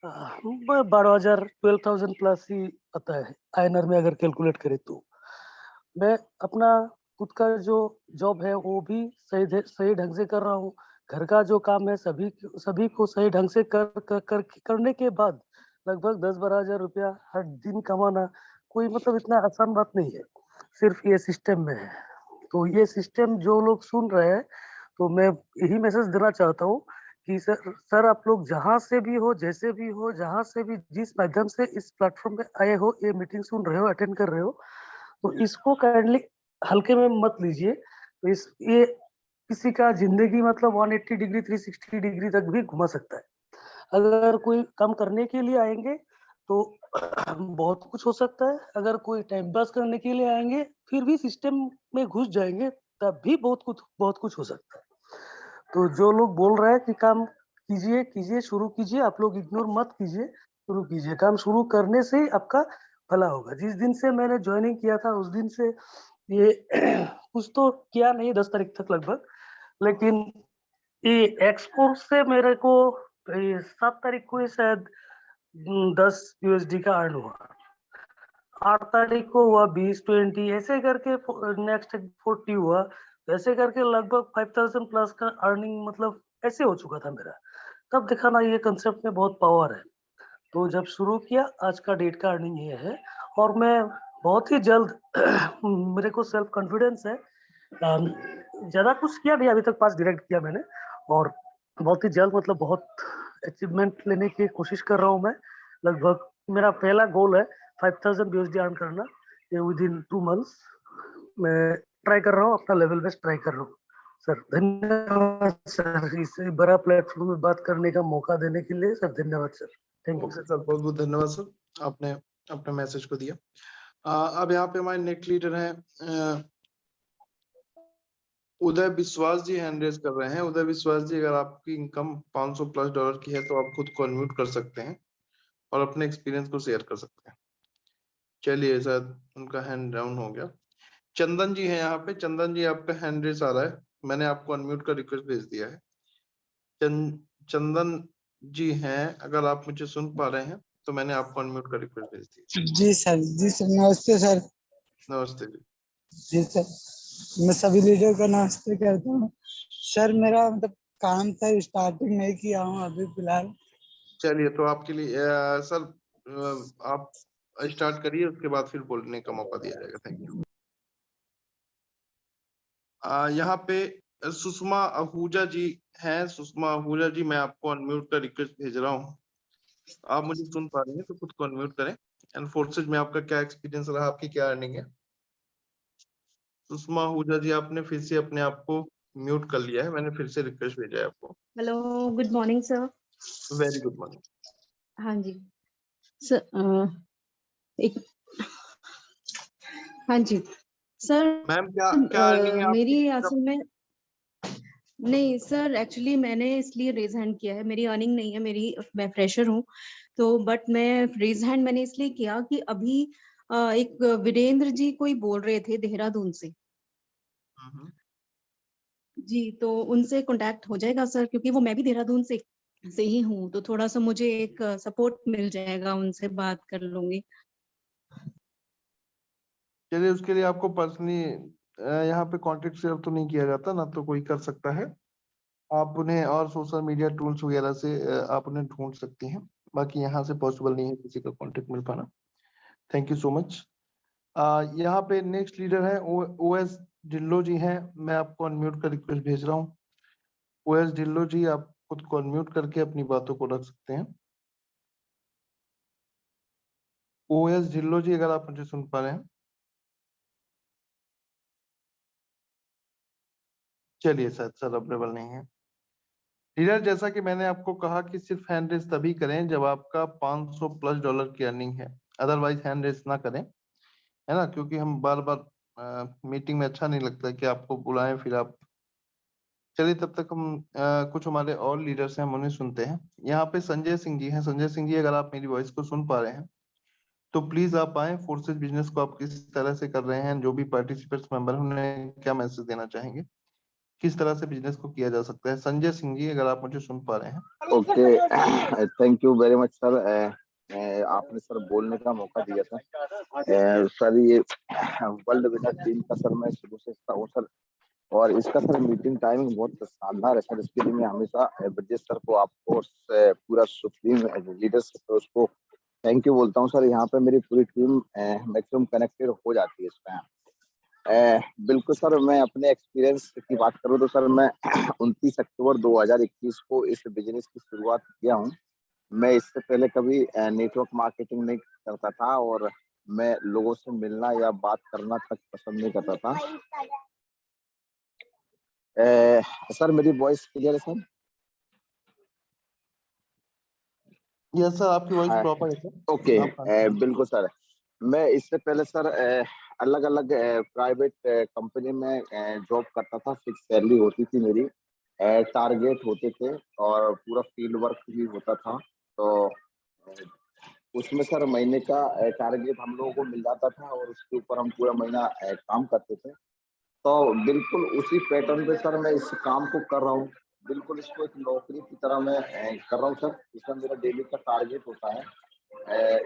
12,000 12,000 प्लस ही आता है INR में अगर कैलकुलेट करें तो। मैं अपना खुद का जो जॉब है वो भी सही ढंग से कर रहा हूँ। घर का जो काम है सभी को सही ढंग से करने के बाद लगभग 10-12 हजार रुपया हर दिन कमाना कोई मतलब इतना आसान बात नहीं है, सिर्फ ये सिस्टम में है। तो ये सिस्टम जो लोग सुन रहे हैं, तो मैं यही मैसेज देना चाहता हूँ कि सर आप लोग जहाँ से भी हो, जैसे भी हो, जहाँ से भी जिस माध्यम से इस प्लेटफॉर्म पे आए हो, ये मीटिंग सुन रहे हो, अटेंड कर रहे हो, तो इसको काइंडली हल्के में मत लीजिए। तो ये किसी का जिंदगी मतलब 180 डिग्री 360 डिग्री तक भी घुमा सकता है। अगर कोई काम करने के लिए आएंगे तो बहुत कुछ हो सकता है, अगर कोई टाइम पास करने के लिए आएंगे फिर भी सिस्टम में घुस जाएंगे तब भी बहुत कुछ हो सकता है। तो जो लोग बोल रहे हैं कि काम कीजिए कीजिए शुरू कीजिए, आप लोग इग्नोर मत कीजिए, शुरू कीजिए। काम शुरू करने से ही आपका भला होगा। जिस दिन से मैंने ज्वाइनिंग किया था उस दिन से ये कुछ तो किया नहीं 10 तारीख तक लगभग, लेकिन ये एक्सपोर्ट से मेरे को 7 तारीख को ही शायद 10 USD का अर्न हुआ। 8 तारीख को हुआ 20-20, ऐसे करके नेक्स्ट 40 हुआ। ऐसे करके लगभग 5,000 प्लस का अर्निंग मतलब ऐसे हो चुका था मेरा। तब देखा ना ये कंसेप्ट में बहुत पावर है। तो जब शुरू किया आज का डेट का अर्निंग ये है, और मैं बहुत ही जल्द मेरे को सेल्फ कॉन्फिडेंस है। ज्यादा कुछ किया नहीं अभी तक, 5 डायरेक्ट किया मैंने, और बहुत ही जल्द मतलब बहुत अचीवमेंट लेने की कोशिश कर रहा हूँ मैं। लगभग मेरा पहला गोल है 5,000 USD अर्न करना, ये विद इन 2 मंथ्स मैं ट्राई कर रहा हूँ, अपना लेवल बेस्ट ट्राई कर रहा हूँ। सर धन्यवाद सर, इस बड़ा प्लेटफॉर्म में बात करने का मौका देने के लिए सर धन्यवाद sir. Thank you okay sir, बहुत बहुत धन्यवाद सर, आपने अपने मैसेज को दिया। अब यहाँ पे हमारे नेक्स्ट लीडर हैं उदय विश्वास जी, हैंड रेज कर रहे हैं। उदय विश्वास जी, अगर आपकी इनकम $500+ की है तो आप खुद को अनम्यूट कर सकते हैं और अपने एक्सपीरियंस को शेयर कर सकते हैं। चलिए, शायद उनका हैंड डाउन हो गया। चंदन जी है यहाँ पे। चंदन जी, आपका हैंड रेज आ रहा है, मैंने आपको अनम्यूट का रिक्वेस्ट भेज दिया है। चंदन जी हैं, अगर आप मुझे सुन पा रहे हैं तो मैंने आपको अनम्यूट का रिक्वेस्ट भेज दिया। जी सर, नमस्ते सर। नमस्ते जी। जी सर, मैं सभी लीडर को नमस्ते करता हूँ। सर मेरा मतलब काम था, स्टार्टिंग नहीं किया हूँ अभी फिलहाल। चलिए, तो आपके लिए सर आप स्टार्ट करिए, उसके बाद फिर बोलने का मौका दिया जाएगा। Thank you. यहाँ पे सुषमा आहूजा जी हैं। सुषमा आहूजा जी, मैं आपको अनम्यूट का रिक्वेस्ट भेज रहा हूँ। आप मुझे सुन पा रही हैं तो खुद को अनम्यूट करें। एनफोर्सेज में आपका क्या एक्सपीरियंस रहा, आपकी क्या अर्निंग है? सुषमा आहूजा जी, आपने फिर से अपने आप को म्यूट कर लिया है, मैंने फिर से रिक्वेस्ट भेजा है आपको। Hello, good morning sir. Very good morning. हाँ जी सर, एक हाँ जी सर, मैम, क्या अर्निंग है मेरी आपकी? असल में नहीं सर, एक्चुअली मैंने इसलिए रेज हैंड किया है, मेरी अर्निंग नहीं है, मैं फ्रेशर हूँ। तो बट मैं रेज हैंड मैंने इसलिए किया कि अभी एक वीरेंद्र जी कोई बोल रहे थे देहरादून से जी, तो उनसे कांटेक्ट हो जाएगा सर, क्योंकि वो मैं भी देहरादून से ही हूँ, तो थोड़ा सा मुझे एक सपोर्ट मिल जाएगा, उनसे बात कर लूंगी। चलिए, उसके लिए आपको पर्सनली यहाँ पे कॉन्टेक्ट शेयर तो नहीं किया जाता, ना तो कोई कर सकता है। आप उन्हें और सोशल मीडिया टूल्स वगैरह से आप उन्हें ढूंढ सकती हैं। बाकी यहाँ से पॉसिबल नहीं है किसी का कॉन्टेक्ट मिल पाना। Thank you so much. यहाँ पे नेक्स्ट लीडर है ओएस ढिल्लो जी हैं। मैं आपको अनम्यूट का रिक्वेस्ट भेज रहा हूँ। ओएस ढिल्लो जी, आप खुद को अनम्यूट करके अपनी बातों को रख सकते हैं। ओएस ढिल्लो जी, अगर आप मुझे सुन पा रहे हैं। चलिए, शायद सर अवेलेबल नहीं है। लीडर, जैसा कि मैंने आपको कहा कि सिर्फ हैंड रेस तभी करें जब आपका $500+ की अर्निंग है, अदरवाइज हैंड रेस ना करें, है ना? क्योंकि हम बार बार मीटिंग में अच्छा नहीं लगता कि आपको बुलाएं फिर आप। चलिए, तब तक हम कुछ हमारे और लीडर्स हैं, हम उन्हें सुनते हैं। यहाँ पे संजय सिंह जी हैं। संजय सिंह जी, अगर आप मेरी वॉइस को सुन पा रहे हैं तो प्लीज आप आए। फोर्सेज बिजनेस को आप किस तरह से कर रहे हैं, जो भी पार्टिसिपेंट्स मेंबर हैं उन्हें क्या मैसेज देना चाहेंगे, किस तरह से बिजनेस को किया जा सकता है? संजय सिंह जी, अगर आप मुझे सुन पा रहे हैं। Okay, thank you very much sir. आपने सर बोलने का मौका दिया था। सर ये वर्ल्ड विनर टीम का सर मैं शुरू से हिस्सा हूँ सर, और इसका सर मीटिंग टाइमिंग बहुत शानदार है सर। इसके लिए मैं हमेशा ब्रजेश सर को, आपको पूरा सुप्रीम लीडरशिप है उसको थैंक यू बोलता हूँ सर। यहाँ पे मेरी पूरी टीम मैक्सिमम कनेक्टेड हो जाती है इस टाइम। बिल्कुल सर, मैं अपने एक्सपीरियंस की बात करूँ तो सर मैं 29 अक्टूबर 2021 को इस बिजनेस की शुरुआत किया हूँ। मैं इससे पहले कभी नेटवर्क मार्केटिंग नहीं करता था, और मैं लोगों से मिलना या बात करना तक पसंद नहीं करता था। सर मेरी वॉइस क्लियर है सर? यस सर, आपकी वॉइस हाँ, प्रॉपर है सर। ओके। आप continue। बिल्कुल सर, मैं इससे पहले सर अलग अलग प्राइवेट कंपनी में जॉब करता था। फिक्स सैलरी होती थी मेरी, टारगेट होते थे और पूरा फील्ड वर्क भी होता था। तो उसमें सर महीने का टारगेट हम लोगों को मिल जाता था, और उसके ऊपर हम पूरा महीना काम करते थे। तो बिल्कुल उसी पैटर्न पे सर मैं इस काम को कर रहा हूँ। बिल्कुल इसको एक नौकरी की तरह मैं कर रहा हूँ सर। इसमें मेरा डेली का टारगेट होता है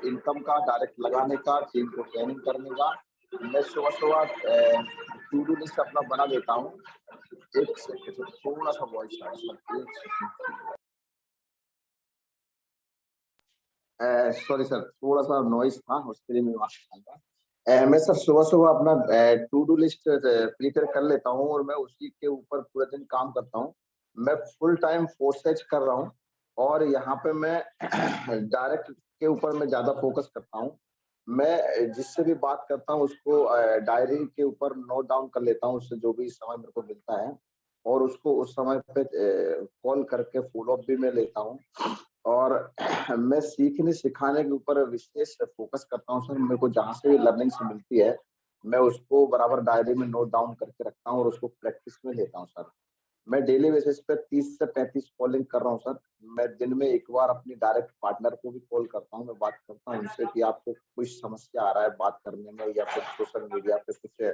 इनकम का, डायरेक्ट लगाने का, टीम को ट्रेनिंग करने का। मैं सुबह सुबह टू डू लिस्ट अपना बना देता हूँ। एक सेकंड, थोड़ा सा वॉइस आ सॉरी सर, थोड़ा सा नॉइस था, उसके लिए मैं माफी चाहूंगा। मैं सर सुबह सुबह अपना टू डू लिस्ट प्रिपेयर कर लेता हूँ, और मैं उसी के ऊपर पूरे दिन काम करता हूँ। मैं फुल टाइम फोर्सेज कर रहा हूँ, और यहाँ पे मैं डायरेक्ट के ऊपर मैं ज्यादा फोकस करता हूँ। मैं जिससे भी बात करता हूँ उसको डायरी के ऊपर नोट डाउन कर लेता हूँ, उससे जो भी समय मेरे को मिलता है, और उसको उस समय पे कॉल करके फॉलो अप भी मैं लेता हूँ। और मैं सीखने सिखाने के ऊपर विशेष फोकस करता हूँ सर। मेरे को जहाँ से लर्निंग से मिलती है, मैं उसको बराबर डायरी में नोट डाउन करके रखता हूँ और उसको प्रैक्टिस में लेता हूँ सर। मैं डेली बेसिस पे 30 से 35 कॉलिंग कर रहा हूँ सर। मैं दिन में एक बार अपनी डायरेक्ट पार्टनर को भी कॉल करता हूँ। मैं बात करता हूँ उनसे कि आपको कुछ समस्या आ रहा है बात करने में, या फिर सोशल मीडिया पे कुछ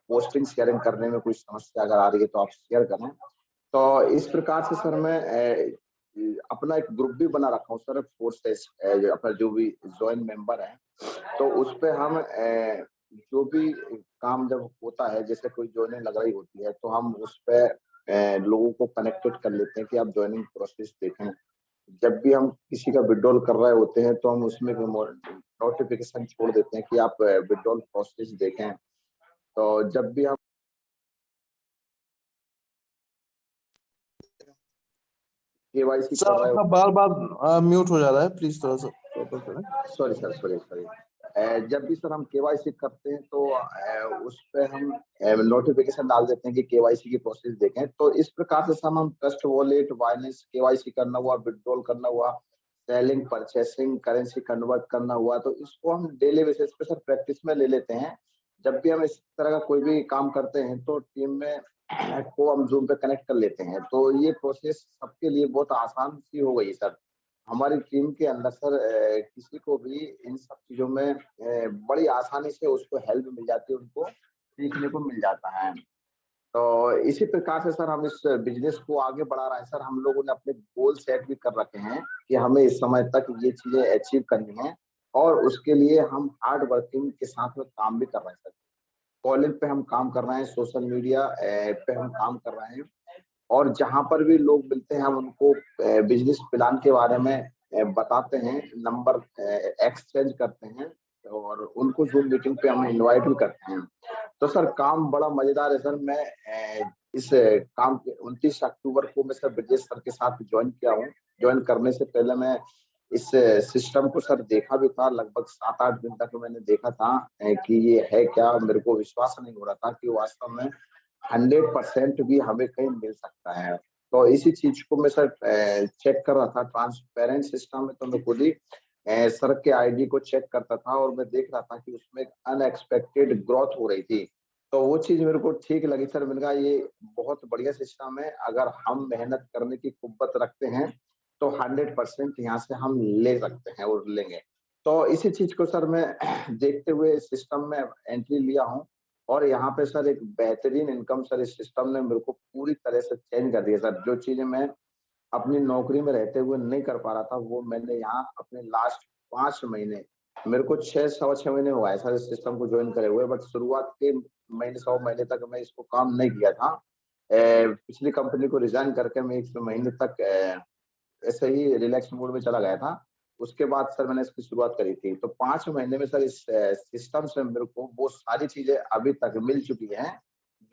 पोस्टिंग शेयरिंग करने में कुछ समस्या अगर आ रही है तो आप शेयर करें। तो इस प्रकार से सर मैं अपना एक ग्रुप भी बना रखा हूँ सर, फोर्सेस अपना जो भी ज्वाइन मेंबर है, तो उस पे हम जो भी काम जब होता है, जैसे कोई ज्वाइनिंग लग रही होती है, तो हम उस पे लोगों को कनेक्टेड कर लेते हैं कि आप ज्वाइनिंग प्रोसेस देखें। जब भी हम किसी का विड्रॉल कर रहे होते हैं तो हम उसमें नोटिफिकेशन छोड़ देते हैं कि आप विड्रॉल प्रोसेस देखें। तो जब भी हम केवाईसी सर कर रहे आपका बार बार म्यूट हो जा रहा है, प्लीज थोड़ा सा प्रॉपर करें। Sorry sir, sorry. जब भी सर हम केवाईसी करते हैं तो उस पे हम नोटिफिकेशन डाल देते हैं कि केवाईसी की प्रोसेस देखें। तो इस प्रकार से सर हम ट्रस्ट वॉलेट, वायलेंस, केवाईसी करना हुआ, विड्रॉल करना हुआ, सेलिंग, परचेसिंग, करेंसी कन्वर्ट करना हुआ, तो इसको हम डेली बेसिस पे सर प्रैक्टिस में ले लेते हैं। जब भी हम इस तरह का कोई भी काम करते हैं तो टीम में को हम जूम पे कनेक्ट कर लेते हैं। तो ये प्रोसेस सबके लिए बहुत आसान सी हो गई सर। हमारी टीम के अंदर सर किसी को भी इन सब चीजों में बड़ी आसानी से उसको हेल्प मिल जाती है, उनको सीखने को मिल जाता है। तो इसी प्रकार से सर हम इस बिजनेस को आगे बढ़ा रहे हैं सर। हम लोगों ने अपने गोल सेट भी कर रखे हैं कि हमें इस समय तक ये चीजें अचीव करनी है, और उसके लिए हम हार्ड वर्किंग के साथ में काम भी कर रहे हैं सर। कॉलिंग पे हम काम कर रहे हैं, सोशल मीडिया पे हम काम कर रहे हैं, और जहां पर भी लोग मिलते हैं हम उनको बिजनेस प्लान के बारे में बताते हैं, नंबर एक्सचेंज करते हैं, और उनको जूम मीटिंग पे हम इनवाइट भी करते हैं। तो सर काम बड़ा मजेदार है सर। मैं इस काम के 29 अक्टूबर को मैं सर ब्रजेश सर के साथ ज्वाइन किया हूँ। ज्वाइन करने से पहले मैं इस सिस्टम को सर देखा भी था, लगभग 7-8 दिन तक मैंने देखा था कि ये है क्या। मेरे को विश्वास नहीं हो रहा था कि वास्तव में 100% भी हमें कहीं मिल सकता है। तो इसी चीज को मैं सर चेक कर रहा था। ट्रांसपेरेंट सिस्टम में तो मैं खुद ही सर के आईडी को चेक करता था, और मैं देख रहा था कि उसमें अनएक्सपेक्टेड ग्रोथ हो रही थी। तो वो चीज मेरे को ठीक लगी सर। मैंने कहा ये बहुत बढ़िया सिस्टम है, अगर हम मेहनत करने की कुव्वत रखते हैं तो 100% यहाँ से हम ले सकते हैं और लेंगे। तो इसी चीज को सर मैं देखते हुए सिस्टम में एंट्री लिया हूँ, और यहाँ पे सर एक बेहतरीन इनकम सर इस सिस्टम ने मेरे को पूरी तरह से चेंज कर दिया सर। जो चीजें मैं अपनी नौकरी में रहते हुए नहीं कर पा रहा था, वो मैंने यहाँ अपने लास्ट 5 महीने, मेरे को 6 महीने हुआ है सर इस सिस्टम को ज्वाइन करे हुए, बट शुरुआत के महीने 100 महीने तक मैं इसको काम नहीं किया था। पिछली कंपनी को रिजाइन करके मैं 1 महीने तक ऐसे ही रिलैक्स मोड में चला गया था। उसके बाद सर मैंने इसकी शुरुआत करी थी। तो 5 महीने में सर इस सिस्टम से मेरे को वो सारी चीजें अभी तक मिल चुकी हैं,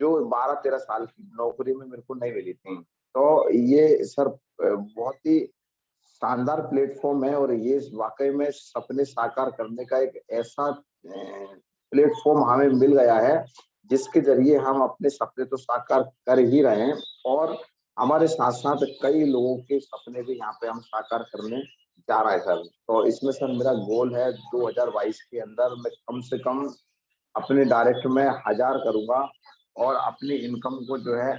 जो 12-13 साल की नौकरी में मेरे को नहीं मिली थी। तो ये सर बहुत ही शानदार प्लेटफॉर्म है, और ये वाकई में सपने साकार करने का एक ऐसा प्लेटफॉर्म हमें मिल गया है, जिसके जरिए हम अपने सपने तो साकार कर ही रहे हैं, और हमारे साथ साथ कई लोगों के सपने भी यहाँ पे हम साकार करने जा रहे हैं सर। तो इसमें सर मेरा गोल है 2022 के अंदर मैं कम से कम अपने डायरेक्ट में 1000 करूंगा, और अपनी इनकम को जो है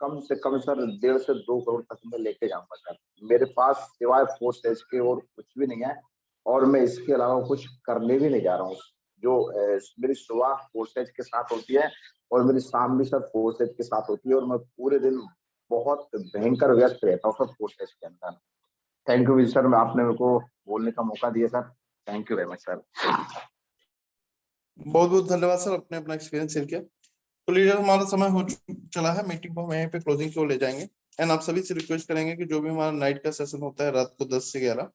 कम से कम सर 1.5 से 2 करोड़ तक मैं लेके जाऊंगा सर। मेरे पास सिवाय फोर्स एज के और कुछ भी नहीं है, और मैं इसके अलावा कुछ करने भी नहीं जा रहा हूँ। जो मेरी सुबह फोर्स एज के साथ होती है, और मेरी शाम भी सर फोर्स एज के साथ होती है, और मैं पूरे दिन बहुत भयंकर व्यस्त रहता हूँ सर फोर्स एज के अंदर। थैंक यू सर, मैं आपने मेरे को बोलने का मौका दिया sir. Thank you very much sir. बहुत बहुत धन्यवाद सर, आपने अपना एक्सपीरियंस शेयर किया। तो लीडर हमारा समय हो चला है, मीटिंग को हम यहीं पे क्लोजिंग की ओर ले जाएंगे। एंड आप सभी से रिक्वेस्ट करेंगे कि जो भी हमारा नाइट का सेशन होता है रात को 10 से 11,